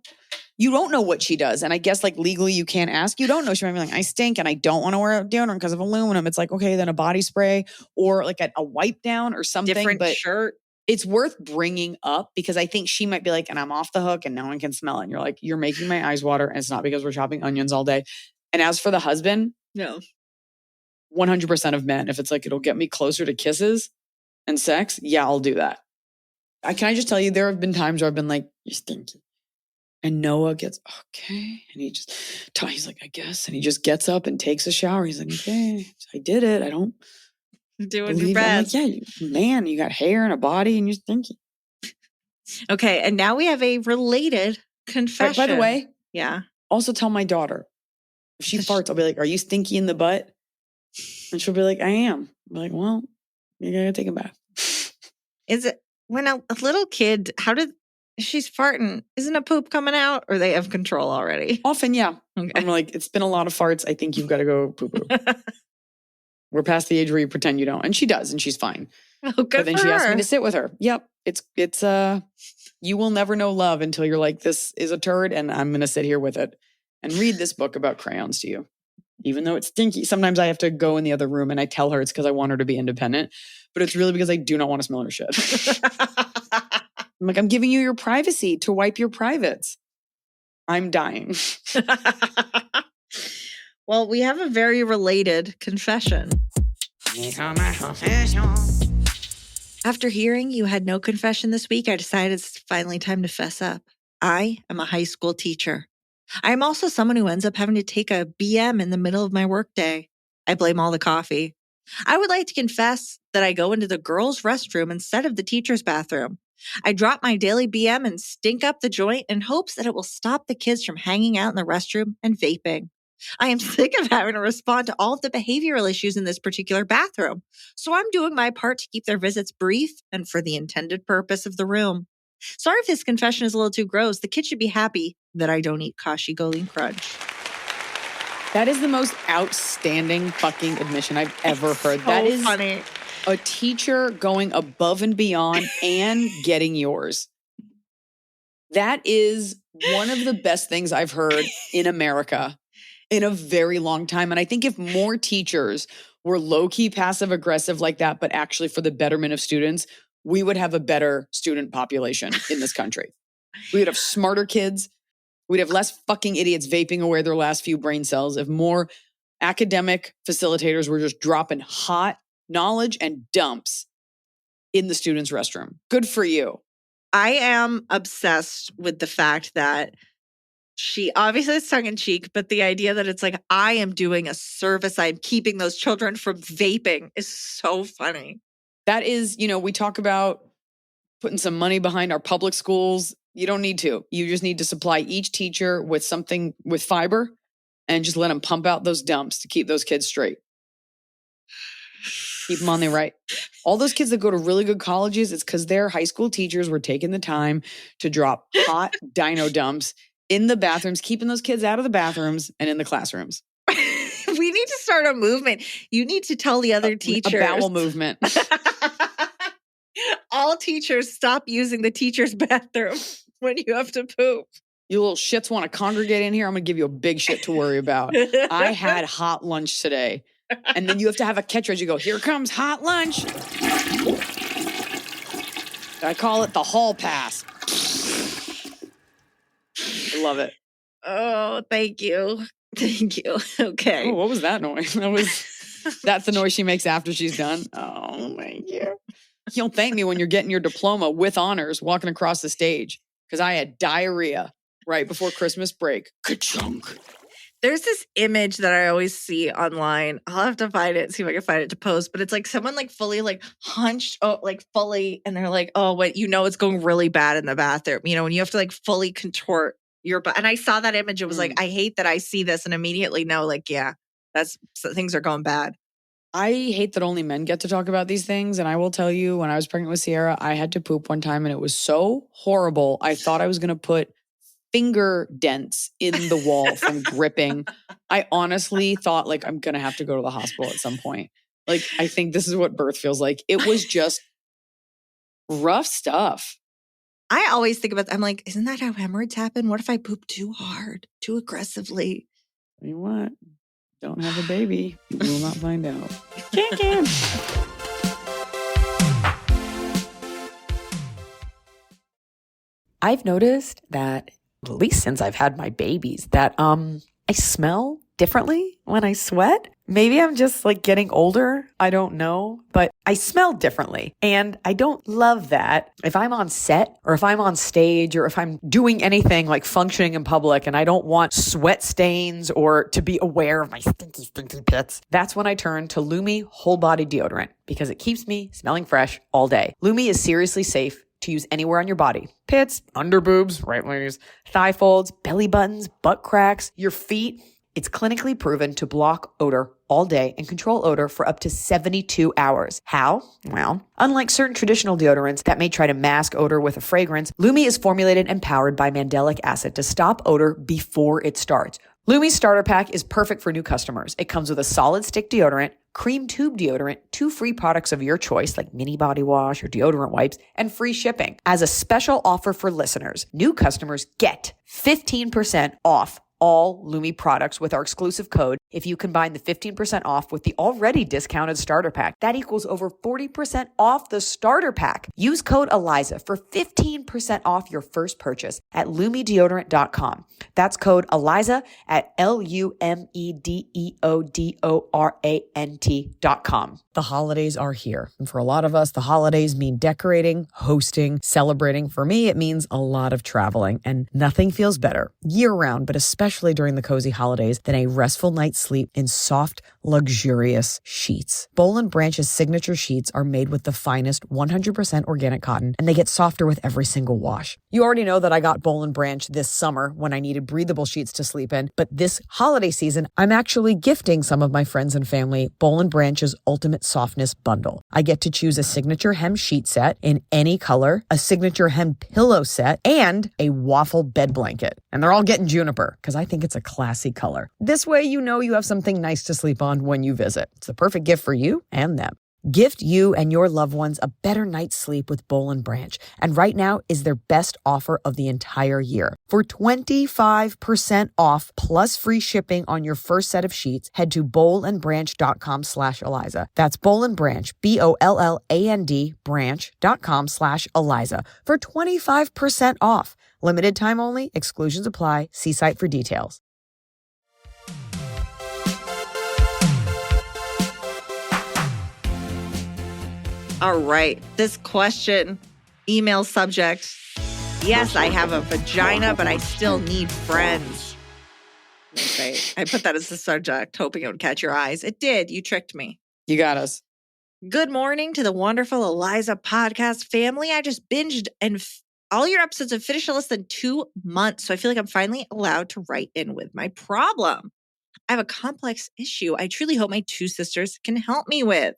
you don't know what she does. And I guess like legally you can't ask. You don't know. She might be like, I stink and I don't want to wear deodorant because of aluminum. It's like, okay, then a body spray or like a wipe down or something. Different shirt. It's worth bringing up because I think she might be like, and I'm off the hook and no one can smell it. And you're like, you're making my eyes water. And it's not because we're chopping onions all day. And as for the husband, no, 100% of men, if it's like, it'll get me closer to kisses and sex. Yeah, I'll do that. Can I just tell you, there have been times where I've been like, you're stinky. And Noah gets, okay. And he's like, I guess. And he just gets up and takes a shower. He's like, okay, I did it. I don't doing your best. I'm like, yeah, man, you got hair and a body and you're stinky. Okay. And now we have a related confession. By the way, yeah. Also tell my daughter, if she farts, I'll be like, are you stinky in the butt? And she'll be like, I am. I'm like, well, you gotta take a bath. Is it when a little kid, she's farting, isn't a poop coming out or they have control already? Often, yeah. Okay. I'm like, it's been a lot of farts. I think you've got to go poo-poo. We're past the age where you pretend you don't. And she does, and she's fine. Oh, good but then for she her. asked me to sit with her. Yep. It's you will never know love until you're like, this is a turd and I'm going to sit here with it and read this book about crayons to you. Even though it's stinky. Sometimes I have to go in the other room and I tell her it's because I want her to be independent. But it's really because I do not want to smell her shit. I'm like, I'm giving you your privacy to wipe your privates. I'm dying. Well, we have a very related confession. After hearing you had no confession this week, I decided it's finally time to fess up. I am a high school teacher. I am also someone who ends up having to take a BM in the middle of my workday. I blame all the coffee. I would like to confess that I go into the girls' restroom instead of the teacher's bathroom. I drop my daily BM and stink up the joint in hopes that it will stop the kids from hanging out in the restroom and vaping. I am sick of having to respond to all of the behavioral issues in this particular bathroom, so I'm doing my part to keep their visits brief and for the intended purpose of the room. Sorry if this confession is a little too gross. The kids should be happy that I don't eat Kashi Goleen Crunch. That is the most outstanding fucking admission I've ever heard. So that is funny. A teacher going above and beyond and getting yours. That is one of the best things I've heard in America in a very long time. And I think if more teachers were low-key passive-aggressive like that, but actually for the betterment of students, we would have a better student population in this country. We would have smarter kids. We'd have less fucking idiots vaping away their last few brain cells if more academic facilitators were just dropping hot knowledge and dumps in the students' restroom. Good for you. I am obsessed with the fact that she, obviously it's tongue in cheek, but the idea that it's like, I am doing a service, I'm keeping those children from vaping is so funny. That is, we talk about putting some money behind our public schools. You don't need to. You just need to supply each teacher with something with fiber and just let them pump out those dumps to keep those kids straight. Keep them on the right. All those kids that go to really good colleges, it's because their high school teachers were taking the time to drop hot dino dumps in the bathrooms, keeping those kids out of the bathrooms and in the classrooms. We need to start a movement. You need to tell the other teachers. A bowel movement. All teachers stop using the teacher's bathroom when you have to poop. You little shits want to congregate in here? I'm going to give you a big shit to worry about. I had hot lunch today. And then you have to have a catchphrase. You go, here comes hot lunch. I call it the hall pass. I love it. Oh, thank you. Thank you. Okay. Oh, what was that noise? That's the noise she makes after she's done. Oh, thank you. You'll thank me when you're getting your diploma with honors walking across the stage because I had diarrhea right before Christmas break. Ka-chunk. There's this image that I always see online. I'll have to find it, see if I can find it to post. But it's like someone like fully like hunched, like fully, and they're like, oh, wait, it's going really bad in the bathroom. When you have to like fully contort your butt. And I saw that image. It was like, I hate that I see this and immediately know, like, yeah, things are going bad. I hate that only men get to talk about these things. And I will tell you, when I was pregnant with Sierra, I had to poop one time and it was so horrible. I thought I was going to put finger dents in the wall from gripping. I honestly thought like I'm going to have to go to the hospital at some point. Like, I think this is what birth feels like. It was just rough stuff. I always think about, I'm like, isn't that how hemorrhoids happen? What if I poop too hard, too aggressively? You know what? Don't have a baby. You will not find out. Can. I've noticed that, at least since I've had my babies, that I smell differently when I sweat. Maybe I'm just like getting older. I don't know, but I smell differently. And I don't love that. If I'm on set or if I'm on stage or if I'm doing anything like functioning in public and I don't want sweat stains or to be aware of my stinky pits, that's when I turn to Lumi Whole Body Deodorant because it keeps me smelling fresh all day. Lumi is seriously safe to use anywhere on your body. Pits, under boobs, right ladies, thigh folds, belly buttons, butt cracks, your feet. It's clinically proven to block odor all day and control odor for up to 72 hours. How? Well, unlike certain traditional deodorants that may try to mask odor with a fragrance, Lumi is formulated and powered by mandelic acid to stop odor before it starts. Lumi's starter pack is perfect for new customers. It comes with a solid stick deodorant, cream tube deodorant, 2 free products of your choice like mini body wash or deodorant wipes, and free shipping. As a special offer for listeners, new customers get 15% off all Lumi products with our exclusive code. If you combine the 15% off with the already discounted starter pack, that equals over 40% off the starter pack. Use code Iliza for 15% off your first purchase at LumiDeodorant.com. That's code Iliza at LumiDeodorant.com. The holidays are here. And for a lot of us, the holidays mean decorating, hosting, celebrating. For me, it means a lot of traveling, and nothing feels better year-round, but especially during the cozy holidays, than a restful night's sleep in soft, luxurious sheets. Boll & Branch's signature sheets are made with the finest 100% organic cotton, and they get softer with every single wash. You already know that I got Boll & Branch this summer when I needed breathable sheets to sleep in, but this holiday season, I'm actually gifting some of my friends and family Boll & Branch's Ultimate Softness Bundle. I get to choose a signature hem sheet set in any color, a signature hem pillow set, and a waffle bed blanket. And they're all getting juniper because I think it's a classy color. This way, you know you have something nice to sleep on when you visit. It's the perfect gift for you and them. Gift you and your loved ones a better night's sleep with Boll & Branch. And right now is their best offer of the entire year. For 25% off plus free shipping on your first set of sheets, head to bollandbranch.com/Iliza. That's Boll & Branch, BOLLAND branch.com/Iliza for 25% off. Limited time only. Exclusions apply. See site for details. All right. This question, email subject. Yes, I have a vagina, but I still need friends. Okay. I put that as the subject, hoping it would catch your eyes. It did. You tricked me. You got us. Good morning to the wonderful Iliza podcast family. I just binged and all your episodes have finished in less than 2 months. So I feel like I'm finally allowed to write in with my problem. I have a complex issue I truly hope my 2 sisters can help me with.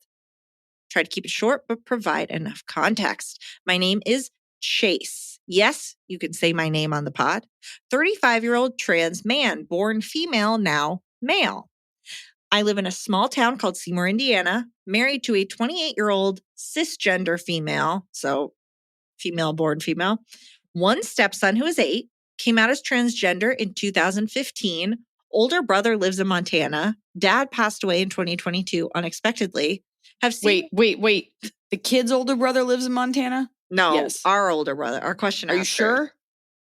Try to keep it short, but provide enough context. My name is Chase. Yes, you can say my name on the pod. 35-year-old trans man, born female, now male. I live in a small town called Seymour, Indiana, married to a 28-year-old cisgender female, so female born female. One stepson who is 8, came out as transgender in 2015. Older brother lives in Montana. Dad passed away in 2022 unexpectedly. Have seen Wait. The kid's older brother lives in Montana? No, Yes. our older brother. Our question. Are you sure?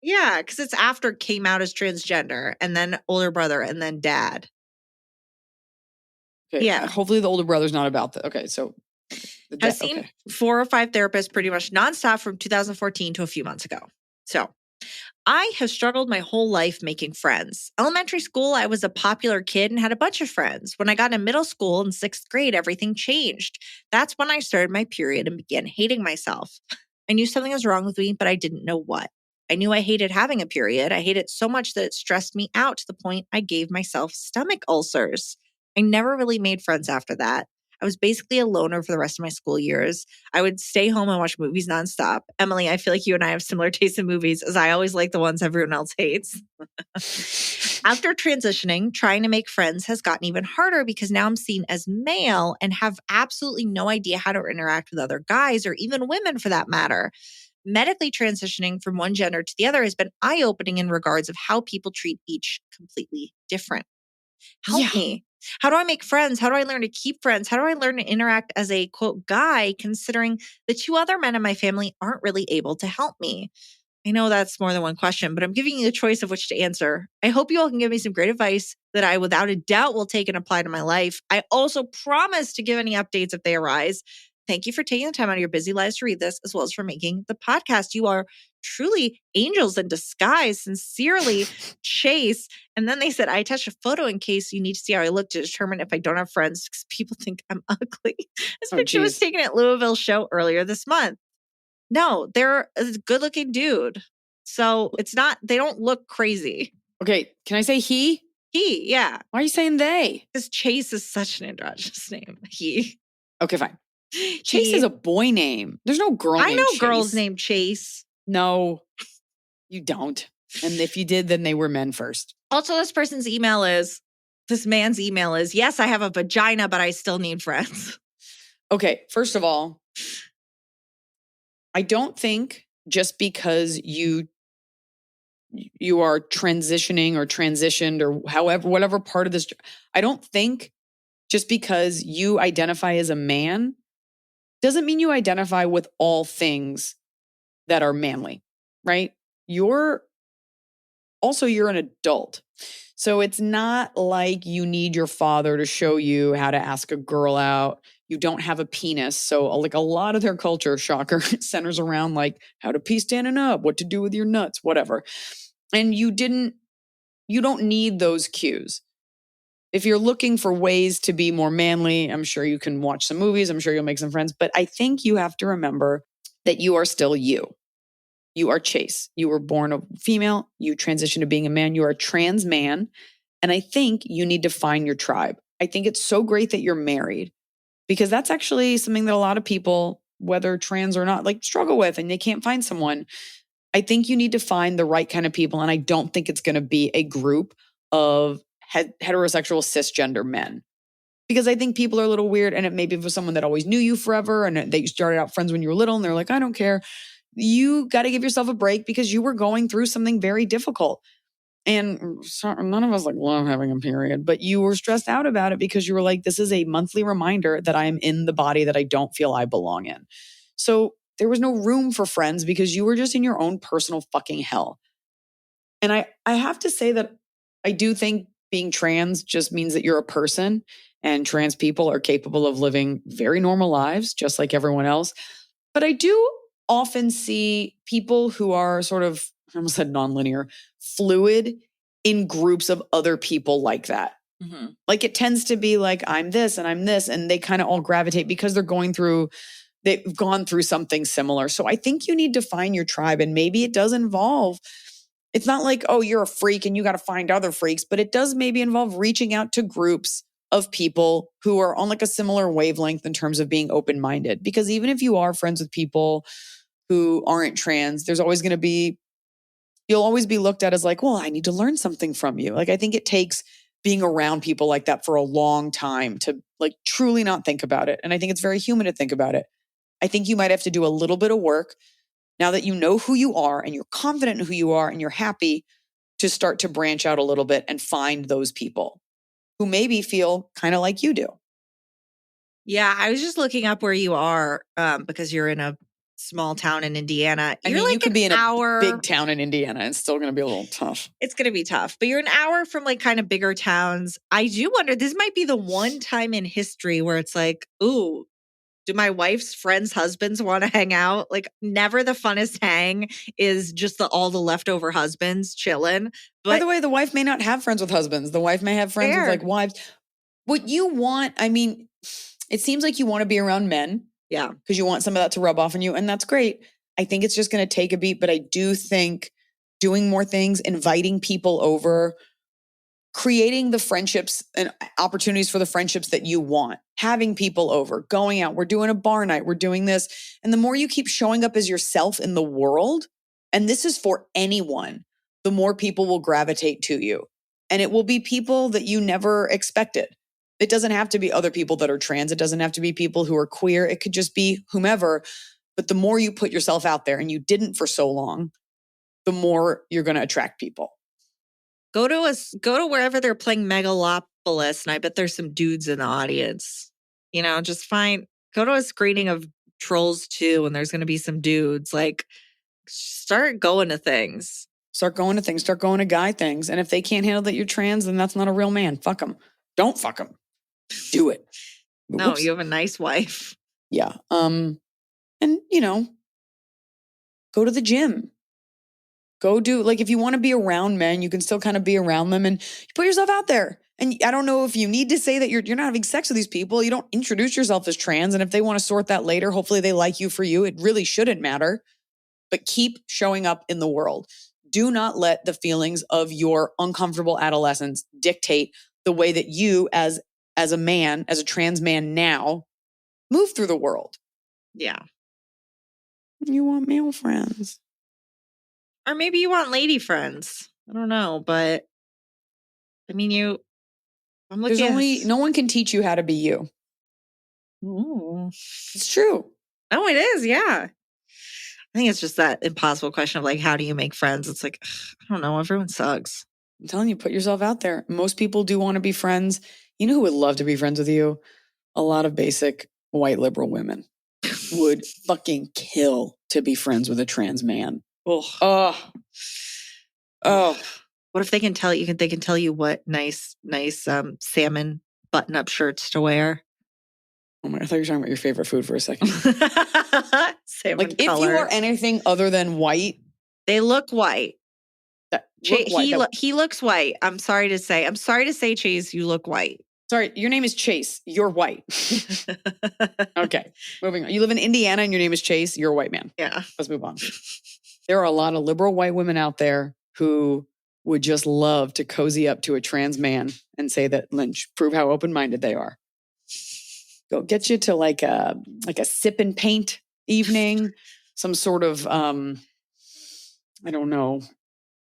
Yeah, because it's after came out as transgender, and then older brother, and then dad. Okay. Yeah. Hopefully the older brother's not about that. Okay, so Has seen 4 or 5 therapists pretty much nonstop from 2014 to a few months ago. So I have struggled my whole life making friends. Elementary school, I was a popular kid and had a bunch of friends. When I got in middle school in 6th grade, everything changed. That's when I started my period and began hating myself. I knew something was wrong with me, but I didn't know what. I knew I hated having a period. I hated it so much that it stressed me out to the point I gave myself stomach ulcers. I never really made friends after that. I was basically a loner for the rest of my school years. I would stay home and watch movies nonstop. Emily, I feel like you and I have similar tastes in movies, as I always like the ones everyone else hates. After transitioning, trying to make friends has gotten even harder because now I'm seen as male and have absolutely no idea how to interact with other guys or even women for that matter. Medically transitioning from one gender to the other has been eye-opening in regards of how people treat each completely different. Help me. How do I make friends? How do I learn to keep friends? How do I learn to interact as a quote guy, considering the 2 other men in my family aren't really able to help me? I know that's more than one question, but I'm giving you the choice of which to answer. I hope you all can give me some great advice that I without a doubt will take and apply to my life. I also promise to give any updates if they arise. Thank you for taking the time out of your busy lives to read this, as well as for making the podcast. You are truly angels in disguise. Sincerely, Chase. And then they said, I attached a photo in case you need to see how I look to determine if I don't have friends because people think I'm ugly. This picture was taken at Louisville show earlier this month. No, they're a good looking dude. So it's not, they don't look crazy. Okay, can I say he? He, yeah. Why are you saying they? Because Chase is such an androgynous name. He. Okay, fine. Chase is a boy name. There's no girl named Chase. I know girls named Chase. No, you don't. And if you did, then they were men first. Also, this man's email is, yes, I have a vagina, but I still need friends. Okay, first of all, I don't think just because you are transitioning or transitioned or however, whatever part of this, I don't think just because you identify as a man doesn't mean you identify with all things that are manly, right? You're an adult. So it's not like you need your father to show you how to ask a girl out. You don't have a penis. So like a lot of their culture, shocker, centers around like how to pee standing up, what to do with your nuts, whatever. And you don't need those cues. If you're looking for ways to be more manly, I'm sure you can watch some movies. I'm sure you'll make some friends. But I think you have to remember that you are still you. You are Chase. You were born a female. You transitioned to being a man. You are a trans man. And I think you need to find your tribe. I think it's so great that you're married because that's actually something that a lot of people, whether trans or not, like struggle with and they can't find someone. I think you need to find the right kind of people. And I don't think it's going to be a group of heterosexual cisgender men. Because I think people are a little weird and it may be for someone that always knew you forever and they started out friends when you were little and they're like, I don't care. You got to give yourself a break because you were going through something very difficult. And none of us like love having a period, but you were stressed out about it because you were like, this is a monthly reminder that I am in the body that I don't feel I belong in. So there was no room for friends because you were just in your own personal fucking hell. And I have to say that I do think being trans just means that you're a person and trans people are capable of living very normal lives, just like everyone else. But I do often see people who are sort of, I almost said nonlinear, fluid in groups of other people like that. Mm-hmm. Like it tends to be like, I'm this and I'm this, and they kind of all gravitate because they've gone through something similar. So I think you need to find your tribe, and maybe it does involve, it's not like, oh, you're a freak and you got to find other freaks, but it does maybe involve reaching out to groups of people who are on like a similar wavelength in terms of being open-minded. Because even if you are friends with people who aren't trans, there's always going to be, you'll always be looked at as like, well, I need to learn something from you. Like, I think it takes being around people like that for a long time to like truly not think about it. And I think it's very human to think about it. I think you might have to do a little bit of work now that you know who you are and you're confident in who you are and you're happy to start to branch out a little bit and find those people who maybe feel kind of like you do. Yeah, I was just looking up where you are because you're in a small town in Indiana. I You're mean, like you could be in hour, a big town in Indiana. It's still going to be a little tough. It's going to be tough, but you're an hour from like kind of bigger towns. I do wonder, this might be the one time in history where it's like, ooh, do my wife's friends' husbands want to hang out? Like, never the funnest hang is just all the leftover husbands chilling. But by the way, the wife may not have friends with husbands. The wife may have friends with like wives. What you want, I mean, it seems like you want to be around men. Yeah. Because you want some of that to rub off on you. And that's great. I think it's just going to take a beat. But I do think doing more things, inviting people over, creating the friendships and opportunities for the friendships that you want, having people over, going out, we're doing a bar night, we're doing this. And the more you keep showing up as yourself in the world, and this is for anyone, the more people will gravitate to you. And it will be people that you never expected. It doesn't have to be other people that are trans. It doesn't have to be people who are queer. It could just be whomever. But the more you put yourself out there, and you didn't for so long, the more you're going to attract people. Go to wherever they're playing Megalopolis, and I bet there's some dudes in the audience. You know, just go to a screening of Trolls 2, and there's going to be some dudes. Like, start going to things. Start going to guy things. And if they can't handle that you're trans, then that's not a real man. Fuck them. Don't fuck them. Do it. No, you have a nice wife. Yeah. And, you know, go to the gym. Go do, like, if you want to be around men, you can still kind of be around them and you put yourself out there. And I don't know if you need to say that you're not having sex with these people. You don't introduce yourself as trans. And if they want to sort that later, hopefully they like you for you. It really shouldn't matter. But keep showing up in the world. Do not let the feelings of your uncomfortable adolescence dictate the way that you as a man, as a trans man now, move through the world. Yeah. You want male friends. Or maybe you want lady friends. I don't know, but I mean, I'm looking. No one can teach you how to be you. Ooh. It's true. Oh, it is. Yeah. I think it's just that impossible question of like, how do you make friends? It's like, I don't know. Everyone sucks. I'm telling you, put yourself out there. Most people do want to be friends. You know who would love to be friends with you? A lot of basic white liberal women would fucking kill to be friends with a trans man. Oh. What if they can tell you? They can tell you what nice salmon button-up shirts to wear. Oh my! I thought you were talking about your favorite food for a second. Salmon like color. If you are anything other than white, they look white. White. He looks white. I'm sorry to say, Chase, you look white. Sorry, your name is Chase. You're white. Okay, moving on. You live in Indiana and your name is Chase. You're a white man. Yeah. Let's move on. There are a lot of liberal white women out there who would just love to cozy up to a trans man and say that Lynch, prove how open-minded they are. Go get you to like a sip and paint evening, some sort of, I don't know,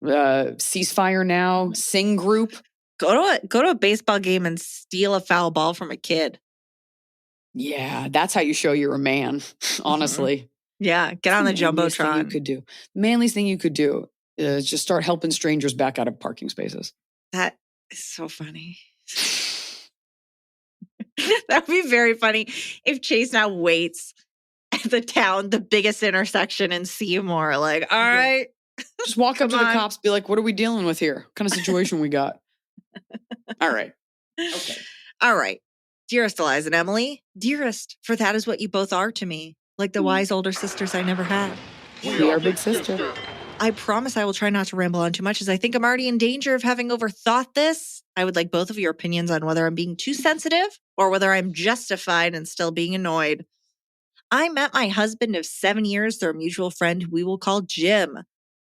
ceasefire now, sing group. Go to a baseball game and steal a foul ball from a kid. Yeah, that's how you show you're a man, honestly. Mm-hmm. Yeah, get on the Jumbotron. You could do. The manliest thing you could do is just start helping strangers back out of parking spaces. That is so funny. That would be very funny if Chase now waits at the biggest intersection in Seymour. Like, all right. Just walk up to the cops, be like, what are we dealing with here? What kind of situation we got? All right. Okay. All right. Dearest Iliza and Emily, dearest, for that is what you both are to me. Like the wise older sisters I never had. We are big sister. I promise I will try not to ramble on too much, as I think I'm already in danger of having overthought this. I would like both of your opinions on whether I'm being too sensitive or whether I'm justified in still being annoyed. I met my husband of 7 years through a mutual friend who we will call Jim.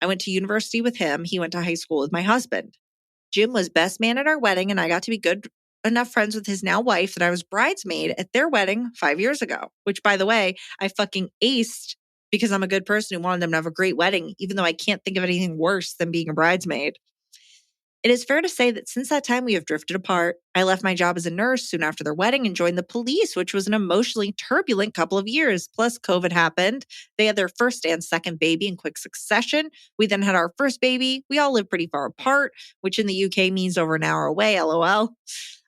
I went to university with him. He went to high school with my husband. Jim was best man at our wedding, and I got to be good enough friends with his now wife that I was bridesmaid at their wedding 5 years ago, which, by the way, I fucking aced because I'm a good person who wanted them to have a great wedding, even though I can't think of anything worse than being a bridesmaid. It is fair to say that since that time, we have drifted apart. I left my job as a nurse soon after their wedding and joined the police, which was an emotionally turbulent couple of years. Plus, COVID happened. They had their first and second baby in quick succession. We then had our first baby. We all live pretty far apart, which in the UK means over an hour away, LOL.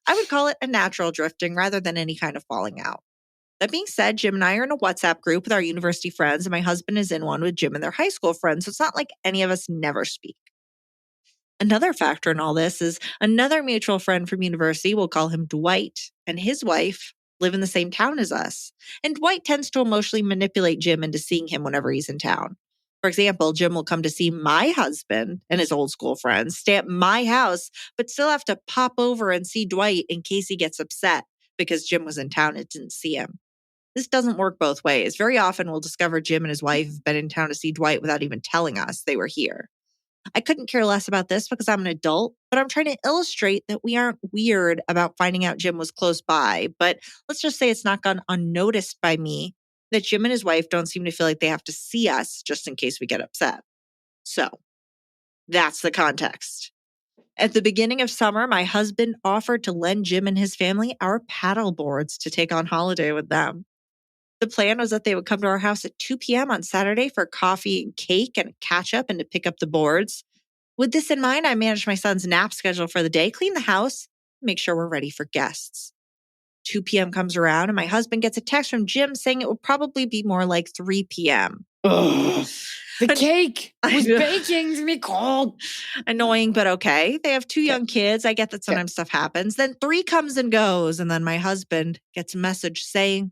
I would call it a natural drifting rather than any kind of falling out. That being said, Jim and I are in a WhatsApp group with our university friends, and my husband is in one with Jim and their high school friends, so it's not like any of us never speak. Another factor in all this is another mutual friend from university, we'll call him Dwight, and his wife live in the same town as us. And Dwight tends to emotionally manipulate Jim into seeing him whenever he's in town. For example, Jim will come to see my husband and his old school friends, stay at my house, but still have to pop over and see Dwight in case he gets upset because Jim was in town and didn't see him. This doesn't work both ways. Very often we'll discover Jim and his wife have been in town to see Dwight without even telling us they were here. I couldn't care less about this because I'm an adult, but I'm trying to illustrate that we aren't weird about finding out Jim was close by. But let's just say it's not gone unnoticed by me that Jim and his wife don't seem to feel like they have to see us just in case we get upset. So that's the context. At the beginning of summer, my husband offered to lend Jim and his family our paddle boards to take on holiday with them. The plan was that they would come to our house at 2 p.m. on Saturday for coffee and cake and catch up and to pick up the boards. With this in mind, I managed my son's nap schedule for the day, clean the house, make sure we're ready for guests. 2 p.m. comes around and my husband gets a text from Jim saying it would probably be more like 3 p.m. Ugh. The cake was baking. It's going to be cold. Annoying, but okay. They have 2 young kids. I get that sometimes stuff happens. Then 3 comes and goes. And then my husband gets a message saying,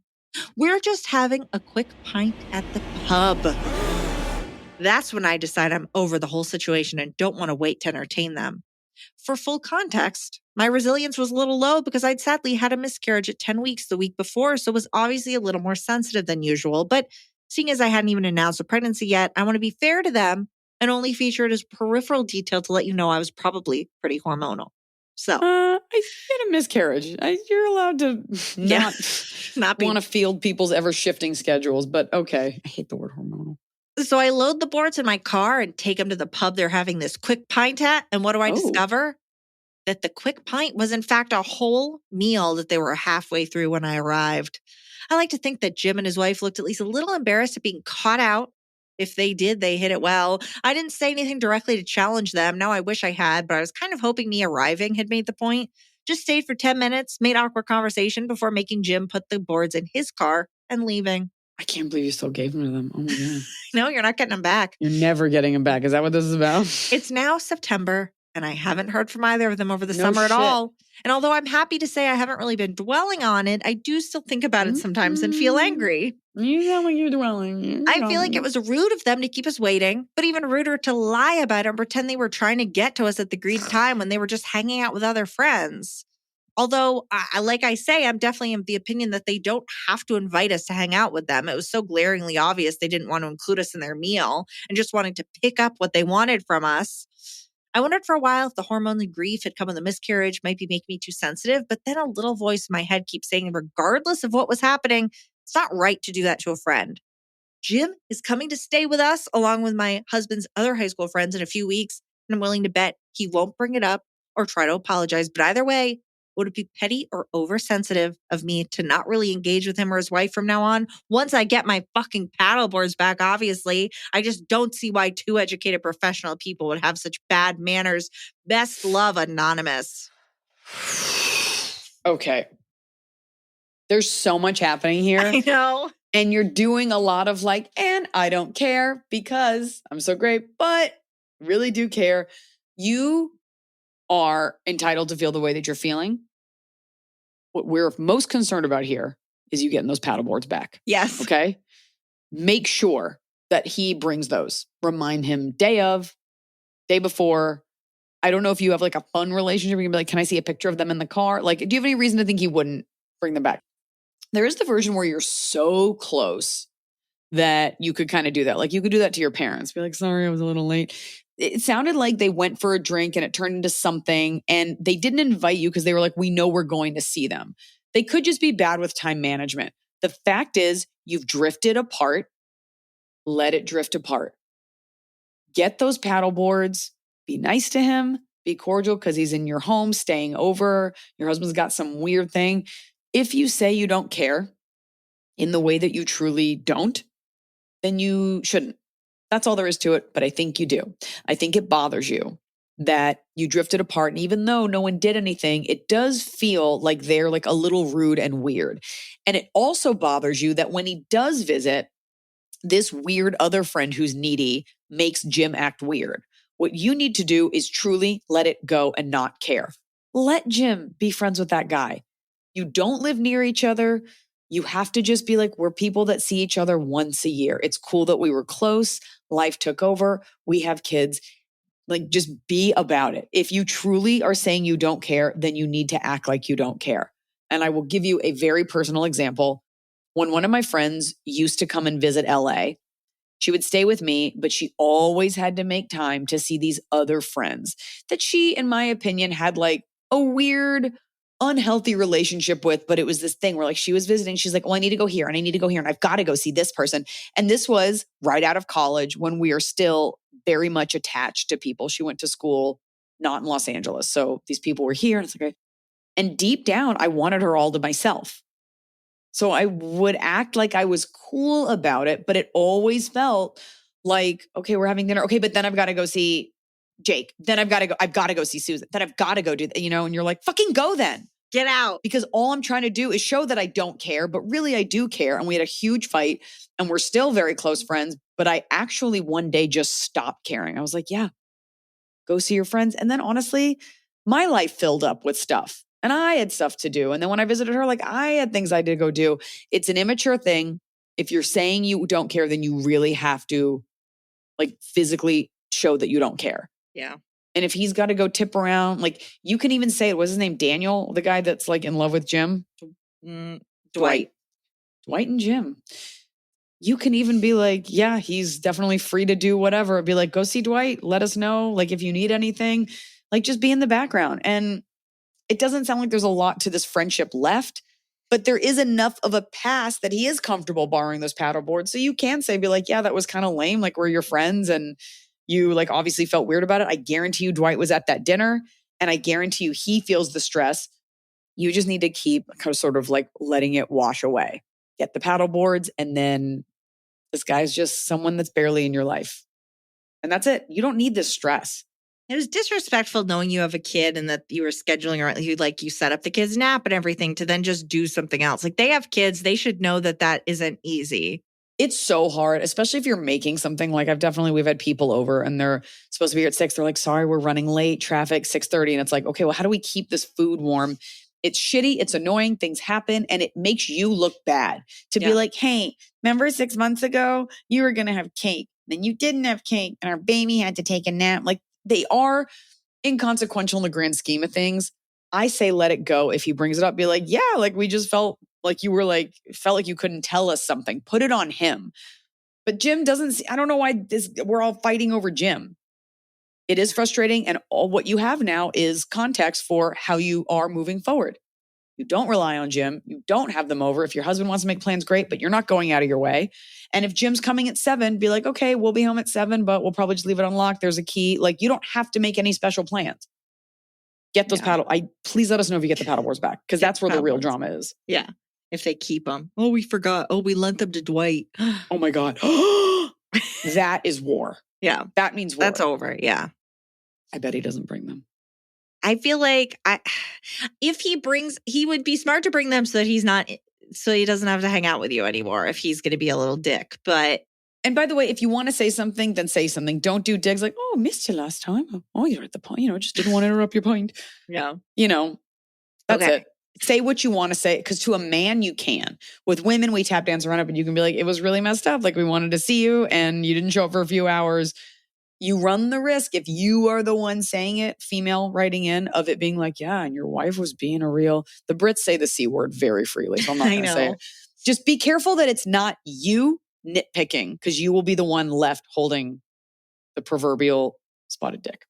"We're just having a quick pint at the pub." That's when I decide I'm over the whole situation and don't want to wait to entertain them. For full context, my resilience was a little low because I'd sadly had a miscarriage at 10 weeks the week before, so was obviously a little more sensitive than usual. But seeing as I hadn't even announced a pregnancy yet, I want to be fair to them and only feature it as peripheral detail to let you know I was probably pretty hormonal. So I had a miscarriage. You're allowed to not want to field people's ever-shifting schedules, but okay. I hate the word hormonal. So I load the boards in my car and take them to the pub they're having this quick pint at. And what do I discover? That the quick pint was in fact a whole meal that they were halfway through when I arrived. I like to think that Jim and his wife looked at least a little embarrassed at being caught out. If they did, they hit it well. I didn't say anything directly to challenge them. No, I wish I had, but I was kind of hoping me arriving had made the point. Just stayed for 10 minutes, made awkward conversation before making Jim put the boards in his car and leaving. I can't believe you still gave them to them. Oh my God. No, you're not getting them back. You're never getting them back. Is that what this is about? It's now September, and I haven't heard from either of them over the summer at all. And although I'm happy to say I haven't really been dwelling on it, I do still think about it sometimes and feel angry. You sound like you're dwelling. I feel like it was rude of them to keep us waiting, but even ruder to lie about it and pretend they were trying to get to us at the agreed time when they were just hanging out with other friends. Although, like I say, I'm definitely of the opinion that they don't have to invite us to hang out with them. It was so glaringly obvious they didn't want to include us in their meal and just wanted to pick up what they wanted from us. I wondered for a while if the hormones and grief had come with the miscarriage might be making me too sensitive, but then a little voice in my head keeps saying, regardless of what was happening, it's not right to do that to a friend. Jim is coming to stay with us along with my husband's other high school friends in a few weeks, and I'm willing to bet he won't bring it up or try to apologize. But either way, would it be petty or oversensitive of me to not really engage with him or his wife from now on? Once I get my fucking paddle boards back, obviously, I just don't see why 2 educated professional people would have such bad manners. Best love, Anonymous. Okay. There's so much happening here. I know. And you're doing a lot of like, and I don't care because I'm so great, but really do care. You are entitled to feel the way that you're feeling. What we're most concerned about here is you getting those paddle boards back. Yes. Okay. Make sure that he brings those. Remind him day before. I don't know if you have like a fun relationship. You can be like, can I see a picture of them in the car? Like, do you have any reason to think he wouldn't bring them back? There is the version where you're so close that you could kind of do that. Like you could do that to your parents. Be like, sorry, I was a little late. it sounded like they went for a drink and it turned into something, and they didn't invite you because they were like, we know we're going to see them. They could just be bad with time management. The fact is, you've drifted apart. Let it drift apart. Get those paddle boards. Be nice to him. Be cordial because he's in your home, staying over. Your husband's got some weird thing. If you say you don't care in the way that you truly don't, then you shouldn't. That's all there is to it. But I think you do. I think it bothers you that you drifted apart. And even though no one did anything, it does feel like they're like a little rude and weird. And it also bothers you that when he does visit, this weird other friend who's needy makes Jim act weird. What you need to do is truly let it go and not care. Let Jim be friends with that guy. You don't live near each other. You have to just be like, we're people that see each other once a year. It's cool that we were close. Life took over. We have kids. Like, just be about it. If you truly are saying you don't care, then you need to act like you don't care. And I will give you a very personal example. When one of my friends used to come and visit LA, she would stay with me, but she always had to make time to see these other friends that she, in my opinion, had like a weird, unhealthy relationship with. But it was this thing where like she was visiting. She's like, well, I need to go here and I need to go here and I've got to go see this person. And this was right out of college when we are still very much attached to people. She went to school not in Los Angeles. So these people were here and it's like, okay. And deep down, I wanted her all to myself. So I would act like I was cool about it, but it always felt like, okay, we're having dinner. Okay, but then I've got to go see Jake. Then I've got to go see Susan. Then I've got to go do that, and you're like, fucking go then. Get out. Because all I'm trying to do is show that I don't care, but really I do care. And we had a huge fight and we're still very close friends, but I actually one day just stopped caring. I was like, yeah, go see your friends. And then honestly, my life filled up with stuff. And I had stuff to do. And then when I visited her, like I had things I had to go do. It's an immature thing. If you're saying you don't care, then you really have to like physically show that you don't care. Yeah. And if he's got to go tip around, like you can even say, what's his name? Daniel, the guy that's like in love with Jim? Dwight and Jim. You can even be like, yeah, he's definitely free to do whatever. Be like, go see Dwight. Let us know. Like if you need anything, like just be in the background. And it doesn't sound like there's a lot to this friendship left, but there is enough of a past that he is comfortable borrowing those paddle boards. So you can say, be like, yeah, that was kind of lame. Like we're your friends and you like obviously felt weird about it. I guarantee you Dwight was at that dinner and I guarantee you he feels the stress. You just need to keep kind of sort of like letting it wash away. Get the paddle boards and then this guy's just someone that's barely in your life. And that's it. You don't need this stress. It was disrespectful knowing you have a kid and that you were scheduling around, you set up the kid's nap and everything to then just do something else. Like they have kids. They should know that that isn't easy. It's so hard, especially if you're making something like we've had people over and they're supposed to be here at 6. They're like, sorry, we're running late, traffic, 6:30. And it's like, okay, well, how do we keep this food warm? It's shitty. It's annoying. Things happen. And it makes you look bad to be like, hey, remember 6 months ago, you were going to have cake. Then you didn't have cake and our baby had to take a nap. Like they are inconsequential in the grand scheme of things. I say, let it go. If he brings it up, be like, yeah, like we just felt like you were like, felt like you couldn't tell us something. Put it on him. But Jim doesn't see, I don't know why we're all fighting over Jim. It is frustrating. And all what you have now is context for how you are moving forward. You don't rely on Jim. You don't have them over. If your husband wants to make plans, great, but you're not going out of your way. And if Jim's coming at 7, be like, okay, we'll be home at 7, but we'll probably just leave it unlocked. There's a key. Like you don't have to make any special plans. Get those please let us know if you get the paddle boards back because that's where the real drama is. Yeah. If they keep them. Oh, we forgot. Oh, we lent them to Dwight. Oh my God. That is war. Yeah. That means war. That's over. Yeah. I bet he doesn't bring them. I feel like if he would be smart to bring them so he doesn't have to hang out with you anymore if he's going to be a little dick. And by the way, if you want to say something, then say something. Don't do digs like, oh, missed you last time. Oh, you're at the point, just didn't want to interrupt your point. Yeah. That's it. Say what you want to say. Because to a man, you can. With women, we tap dance around it, but you can be like, it was really messed up. Like we wanted to see you and you didn't show up for a few hours. You run the risk if you are the one saying it, female writing in, of it being like, yeah, and your wife was being the Brits say the C word very freely. So I'm not going to say it. Just be careful that it's not you nitpicking because you will be the one left holding the proverbial spotted dick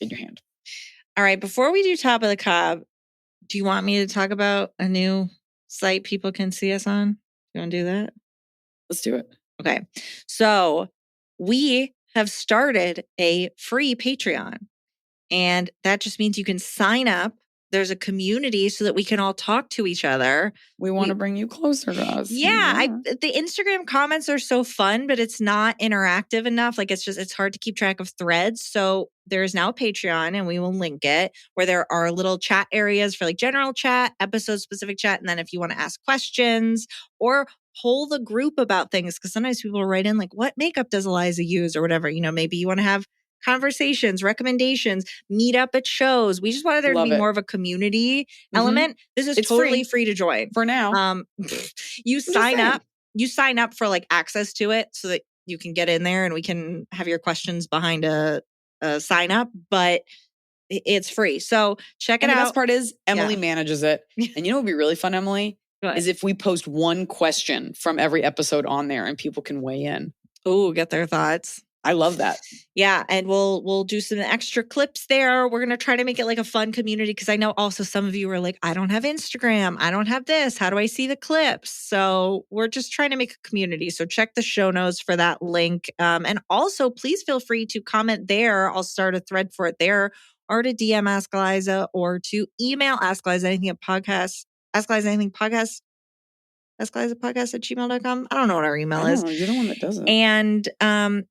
in your hand. All right. Before we do top of the cob, do you want me to talk about a new site people can see us on? You want to do that? Let's do it. Okay. So we have started a free Patreon, and that just means you can sign up. There's a community so that we can all talk to each other. We want to bring you closer to us. Yeah. The Instagram comments are so fun, but it's not interactive enough. Like it's hard to keep track of threads. So there is now a Patreon, and we will link it, where there are little chat areas for like general chat, episode specific chat. And then if you want to ask questions or poll the group about things, because sometimes people write in like, what makeup does Iliza use or whatever, maybe you want to have conversations, recommendations, meet up at shows. We just wanted there to be more of a community element. This is totally free to join for now. You sign up for like access to it so that you can get in there and we can have your questions behind a sign up, but it's free. So check it out. The best part is Emily manages it. And what would be really fun, Emily, is if we post one question from every episode on there and people can weigh in. Oh, get their thoughts. I love that. Yeah. And we'll do some extra clips there. We're going to try to make it like a fun community, because I know also some of you are like, I don't have Instagram. I don't have this. How do I see the clips? So we're just trying to make a community. So check the show notes for that link. And also please feel free to comment there. I'll start a thread for it there, or to DM Ask Iliza, or to email Ask Iliza Anything at podcast, Ask Iliza Anything podcast, AskLizaPodcast@gmail.com. I don't know what our email is. You're the one that does it. And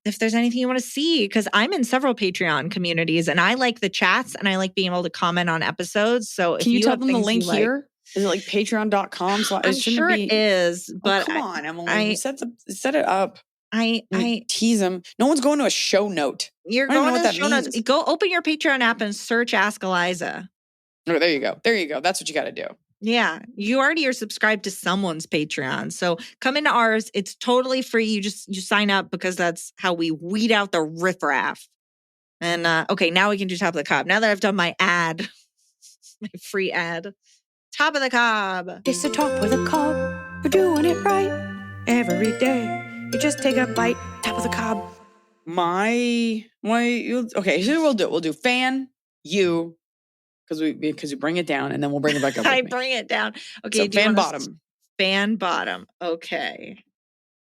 if there's anything you want to see, because I'm in several Patreon communities and I like the chats and I like being able to comment on episodes. So can you tell them the link here? Is it like patreon.com? I'm sure it is, but come on, Emily. Set it up. I tease them. No one's going to a show note. You're going to the show notes. Go open your Patreon app and search Ask Iliza. Oh, there you go. There you go. That's what you got to do. Yeah, you already are subscribed to someone's Patreon. So come into ours. It's totally free. You sign up, because that's how we weed out the riffraff. And okay, now we can do top of the cob. Now that I've done my ad, my free ad, top of the cob. It's the top of the cob. We're doing it right every day. You just take a bite. Top of the cob. Okay, so we'll do fan, you. Because we bring it down and then we'll bring it back up. I bring it down. Okay. So fan bottom. Fan bottom. Okay.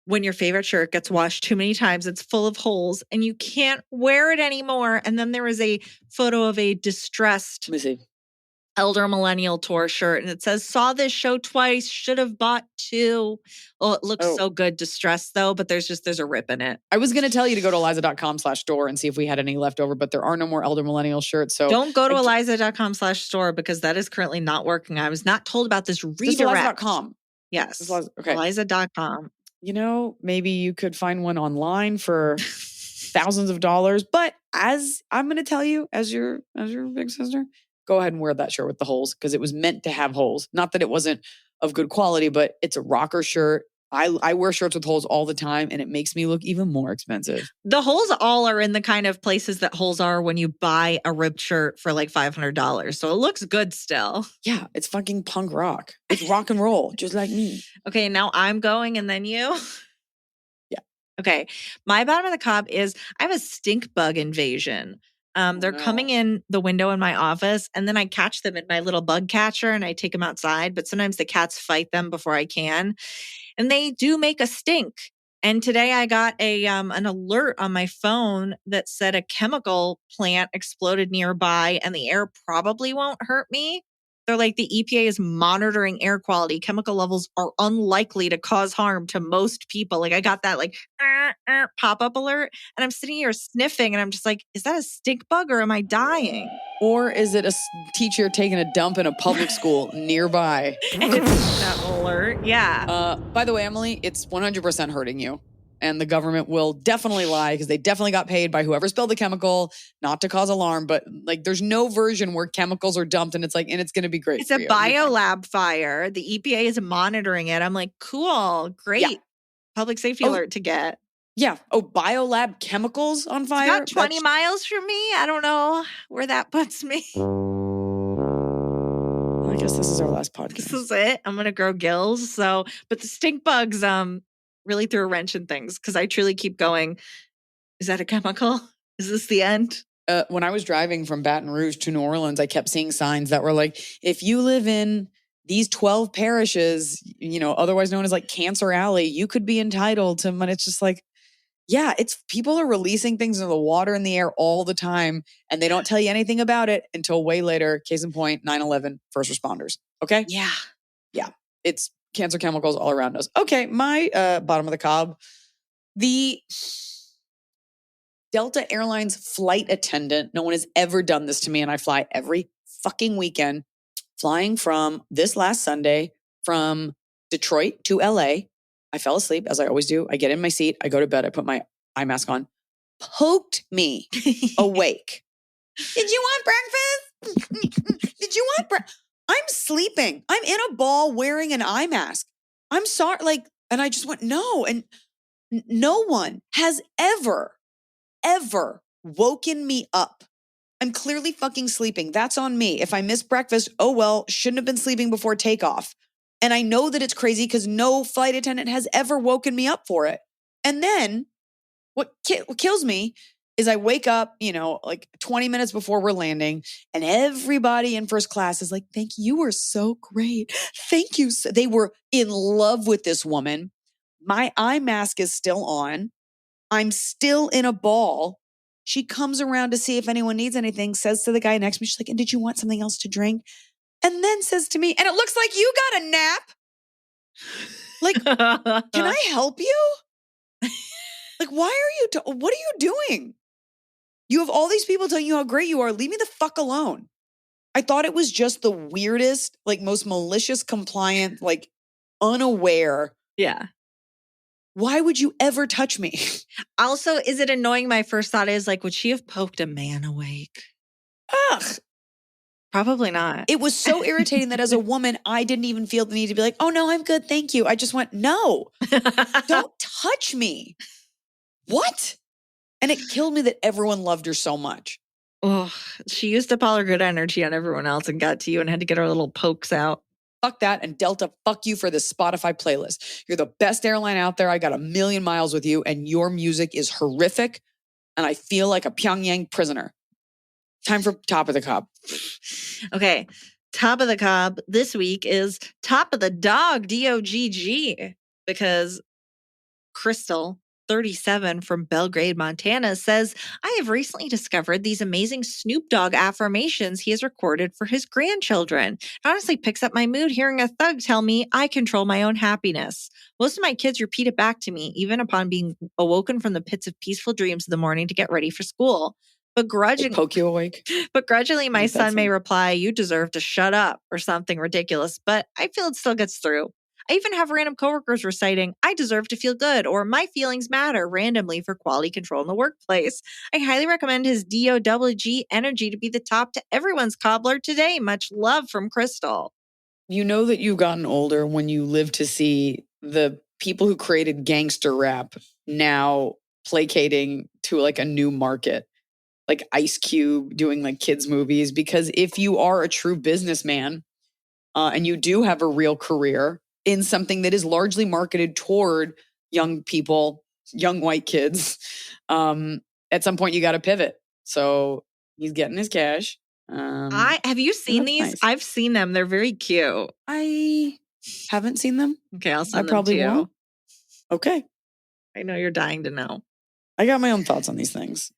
When your favorite shirt gets washed too many times, it's full of holes and you can't wear it anymore. And then there is a photo of a distressed elder millennial tour shirt, and it says, saw this show twice, should have bought two. Oh, it looks so good distressed though, but there's a rip in it. I was going to tell you to go to Iliza.com/store and see if we had any left over, but there are no more elder millennial shirts. So don't go to Iliza.com/store, because that is currently not working. I was not told about this redirect. Iliza.com. Yes. Okay. Iliza.com. Maybe you could find one online for thousands of dollars, but as I'm going to tell you, as your big sister, go ahead and wear that shirt with the holes, because it was meant to have holes. Not that it wasn't of good quality, but it's a rocker shirt. I wear shirts with holes all the time, and it makes me look even more expensive. The holes all are in the kind of places that holes are when you buy a ripped shirt for like $500. So it looks good still. Yeah, it's fucking punk rock. It's rock and roll, just like me. Okay, now I'm going and then you. Yeah. Okay. My bottom of the cob is I have a stink bug invasion. They're coming in the window in my office, and then I catch them in my little bug catcher and I take them outside. But sometimes the cats fight them before I can, and they do make a stink. And today I got an alert on my phone that said a chemical plant exploded nearby and the air probably won't hurt me. They're like, the EPA is monitoring air quality. Chemical levels are unlikely to cause harm to most people. Like I got that pop-up alert, and I'm sitting here sniffing and I'm just like, is that a stink bug or am I dying? Or is it a teacher taking a dump in a public school nearby? And it's that alert. Yeah. By the way, Emily, it's 100% hurting you. And the government will definitely lie, because they definitely got paid by whoever spilled the chemical, not to cause alarm. But like, there's no version where chemicals are dumped and it's going to be great. It's a biolab fire. The EPA is monitoring it. I'm like, cool, great. Yeah. Public safety alert to get. Yeah. Oh, biolab chemicals on fire? It's about 20 miles from me. I don't know where that puts me. I guess this is our last podcast. This is it. I'm going to grow gills. So, but the stink bugs, really threw a wrench in things, because I truly keep going, is that a chemical? Is this the end? when I was driving from Baton Rouge to New Orleans, I kept seeing signs that were like, if you live in these 12 parishes, otherwise known as like Cancer Alley, you could be entitled to money. It's just like, yeah, it's people are releasing things into the water and the air all the time, and they don't tell you anything about it until way later. Case in point, 9/11, first responders. Okay? Yeah. Yeah. It's cancer chemicals all around us. Okay, my bottom of the cob. The Delta Airlines flight attendant, no one has ever done this to me, and I fly every fucking weekend, flying from this last Sunday from Detroit to LA. I fell asleep, as I always do. I get in my seat, I go to bed, I put my eye mask on, poked me awake. Did you want breakfast? Did you want breakfast? I'm sleeping. I'm in a ball wearing an eye mask. I'm sorry. And I just went, no. And no one has ever woken me up. I'm clearly fucking sleeping. That's on me. If I miss breakfast, oh well, shouldn't have been sleeping before takeoff. And I know that it's crazy because no flight attendant has ever woken me up for it. And then what kills me is I wake up, like 20 minutes before we're landing, and everybody in first class is like, thank you. You were so great. Thank you. They were in love with this woman. My eye mask is still on. I'm still in a ball. She comes around to see if anyone needs anything, says to the guy next to me, she's like, and did you want something else to drink? And then says to me, and it looks like you got a nap. Like, can I help you? Like, why are you, what are you doing? You have all these people telling you how great you are. Leave me the fuck alone. I thought it was just the weirdest, like most malicious, compliant, like unaware. Yeah. Why would you ever touch me? Also, is it annoying? My first thought is like, would she have poked a man awake? Ugh. Probably not. It was so irritating that as a woman, I didn't even feel the need to be like, oh no, I'm good. Thank you. I just went, no, don't touch me. What? And it killed me that everyone loved her so much. Oh, she used up all her good energy on everyone else and got to you and had to get her little pokes out. Fuck that. And Delta, fuck you for this Spotify playlist. You're the best airline out there. I got 1,000,000 miles with you, and your music is horrific. And I feel like a Pyongyang prisoner. Time for Top of the Cob. Okay. Top of the Cob this week is Top of the Dog, DOGG, because Crystal, 37 from Belgrade, Montana, says, I have recently discovered these amazing Snoop Dogg affirmations he has recorded for his grandchildren. It honestly picks up my mood hearing a thug tell me I control my own happiness. Most of my kids repeat it back to me, even upon being awoken from the pits of peaceful dreams in the morning to get ready for school. But poke you awake. Begrudgingly, my son may reply, you deserve to shut up, or something ridiculous, but I feel it still gets through. I even have random coworkers reciting, I deserve to feel good, or my feelings matter randomly for quality control in the workplace. I highly recommend his DOGG energy to be the top to everyone's cobbler today. Much love from Crystal. You know that you've gotten older when you live to see the people who created gangster rap now placating to like a new market, like Ice Cube doing like kids movies. Because if you are a true businessman and you do have a real career in something that is largely marketed toward young people, young white kids, at some point you got to pivot. So he's getting his cash. Have you seen these? Nice. I've seen them. They're very cute. I haven't seen them. Okay, I'll send them probably to you. Won't. Okay. I know you're dying to know. I got my own thoughts on these things.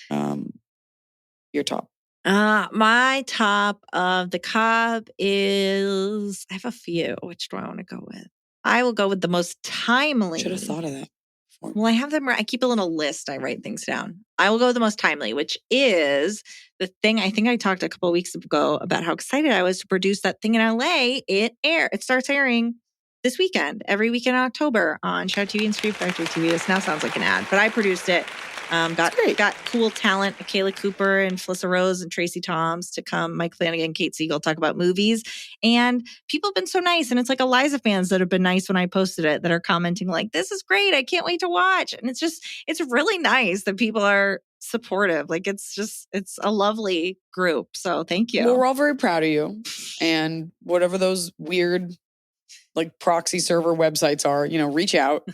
Your top. My top of the cob is, I have a few. Which do I want to go with? I will go with the most timely. Should have thought of that before. Well, I have them. I keep a little list. I write things down. I will go with the most timely, which is the thing. I think I talked a couple of weeks ago about how excited I was to produce that thing in LA. It starts airing this weekend, every weekend in October on Shout TV and Street Factory TV. This now sounds like an ad, but I produced it. Got cool talent, Kayla Cooper and Felissa Rose and Tracy Toms to come, Mike Flanagan, Kate Siegel, talk about movies. And people have been so nice. And it's like Iliza fans that have been nice when I posted it that are commenting like, this is great. I can't wait to watch. And it's really nice that people are supportive. Like it's a lovely group. So thank you. Well, we're all very proud of you. And whatever those weird like proxy server websites are, reach out.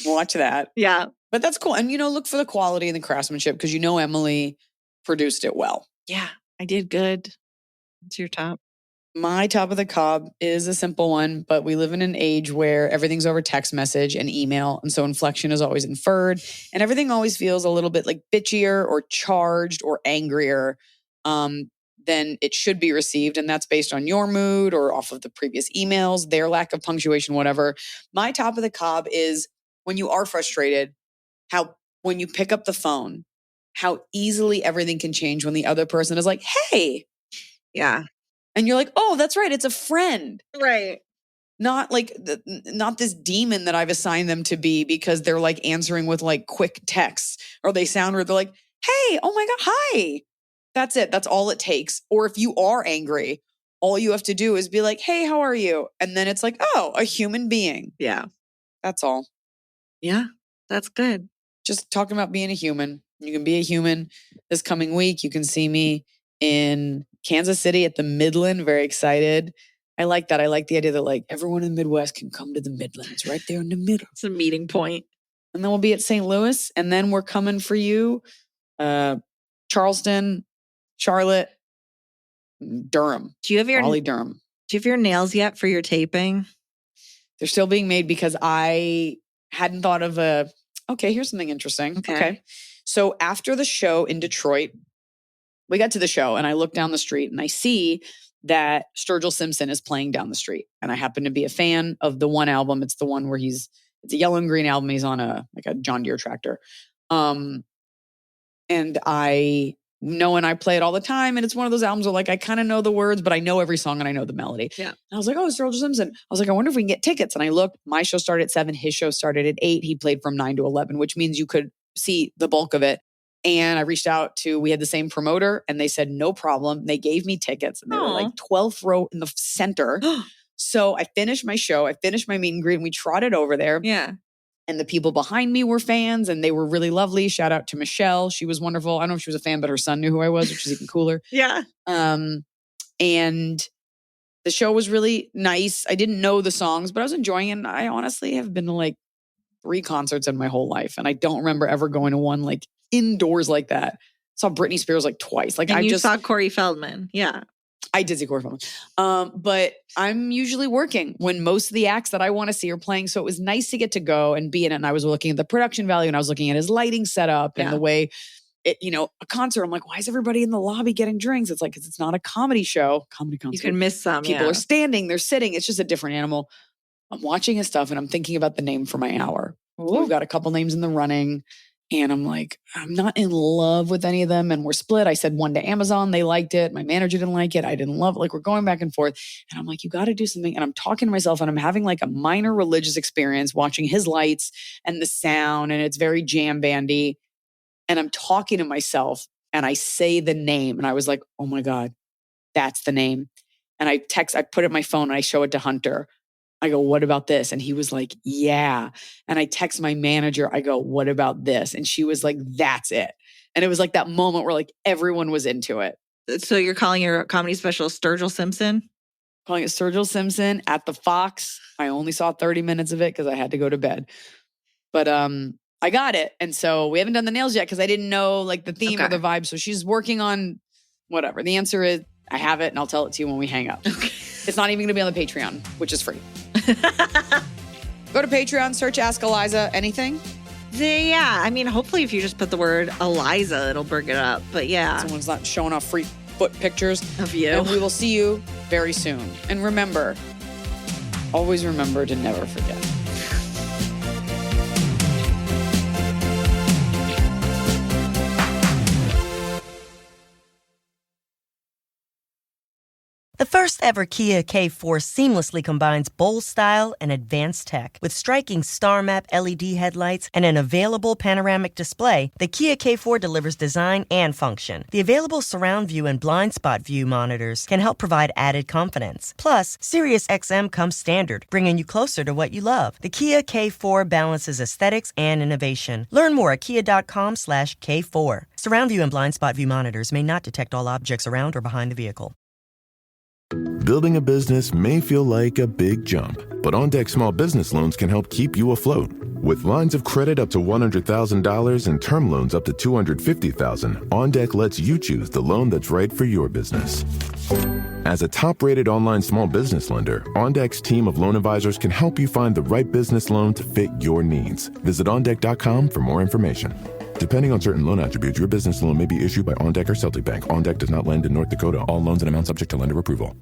Watch that. Yeah. But that's cool. And, look for the quality and the craftsmanship because Emily produced it well. Yeah, I did good. What's your top? My top of the cob is a simple one, but we live in an age where everything's over text message and email. And so inflection is always inferred. And everything always feels a little bit like bitchier or charged or angrier than it should be received. And that's based on your mood or off of the previous emails, their lack of punctuation, whatever. My top of the cob is when you are frustrated, when you pick up the phone, how easily everything can change when the other person is like, hey. Yeah. And you're like, oh, that's right. It's a friend. Right. Not like, not this demon that I've assigned them to be because they're like answering with like quick texts or they sound weird. They're like, hey, oh my God, hi. That's it. That's all it takes. Or if you are angry, all you have to do is be like, hey, how are you? And then it's like, oh, a human being. Yeah. That's all. Yeah, that's good. Just talking about being a human. You can be a human this coming week. You can see me in Kansas City at the Midland. Very excited. I like that. I like the idea that like everyone in the Midwest can come to the Midlands right there in the middle. It's a meeting point. And then we'll be at St. Louis. And then we're coming for you. Charleston, Charlotte, Durham. Do you have your Durham. Do you have your nails yet for your taping? They're still being made because I hadn't thought of okay, here's something interesting. Okay. So after the show in Detroit, we got to the show and I look down the street and I see that Sturgill Simpson is playing down the street. And I happen to be a fan of the one album. It's the one where it's a yellow and green album. He's on a John Deere tractor. And I know and I play it all the time. And it's one of those albums where like I kind of know the words, but I know every song and I know the melody. Yeah. And I was like, oh, it's Sturgill Simpson. I was like, I wonder if we can get tickets. And I looked, my show started at 7, his show started at 8. He played from 9 to 11, which means you could see the bulk of it. And I reached out we had the same promoter and they said, no problem. They gave me tickets and they were like 12th row in the center. So I finished my show. I finished my meet and greet and we trotted over there. Yeah. And the people behind me were fans and they were really lovely. Shout out to Michelle. She was wonderful. I don't know if she was a fan, but her son knew who I was, which is even cooler. Yeah. And the show was really nice. I didn't know the songs, but I was enjoying it. And I honestly have been to like 3 concerts in my whole life. And I don't remember ever going to one like indoors like that. Saw Britney Spears like twice. Like and you saw Corey Feldman. Yeah. I did see Corey Feldman. But I'm usually working when most of the acts that I want to see are playing. So it was nice to get to go and be in it. And I was looking at the production value and I was looking at his lighting setup and the way a concert. I'm like, why is everybody in the lobby getting drinks? It's like, 'cause it's not a comedy show, comedy concert. You can miss some. People are standing, they're sitting. It's just a different animal. I'm watching his stuff and I'm thinking about the name for my hour. So we've got a couple names in the running. And I'm like, I'm not in love with any of them. And we're split. I said one to Amazon. They liked it. My manager didn't like it. I didn't love it. Like we're going back and forth. And I'm like, you got to do something. And I'm talking to myself and I'm having like a minor religious experience watching his lights and the sound. And it's very jam bandy. And I'm talking to myself and I say the name. And I was like, oh my God, that's the name. And I put it in my phone and I show it to Hunter. I go, what about this? And he was like, yeah. And I text my manager. I go, what about this? And she was like, that's it. And it was like that moment where like everyone was into it. So you're calling your comedy special Sturgill Simpson? Calling it Sturgill Simpson at the Fox. I only saw 30 minutes of it because I had to go to bed. But I got it. And so we haven't done the nails yet because I didn't know like the theme or the vibe. So she's working on whatever. The answer is I have it and I'll tell it to you when we hang up. Okay. It's not even going to be on the Patreon, which is free. Go to Patreon, search Ask Iliza. Anything? Yeah. I mean, hopefully if you just put the word Iliza, it'll bring it up. But yeah. Someone's not showing off free foot pictures of you. And we will see you very soon. And remember, always remember to never forget. The first ever Kia K4 seamlessly combines bold style and advanced tech. With striking star map LED headlights and an available panoramic display, the Kia K4 delivers design and function. The available surround view and blind spot view monitors can help provide added confidence. Plus, Sirius XM comes standard, bringing you closer to what you love. The Kia K4 balances aesthetics and innovation. Learn more at kia.com/K4. Surround view and blind spot view monitors may not detect all objects around or behind the vehicle. Building a business may feel like a big jump, but OnDeck Small Business Loans can help keep you afloat. With lines of credit up to $100,000 and term loans up to $250,000, OnDeck lets you choose the loan that's right for your business. As a top-rated online small business lender, OnDeck's team of loan advisors can help you find the right business loan to fit your needs. Visit OnDeck.com for more information. Depending on certain loan attributes, your business loan may be issued by OnDeck or Celtic Bank. OnDeck does not lend in North Dakota. All loans and amounts subject to lender approval.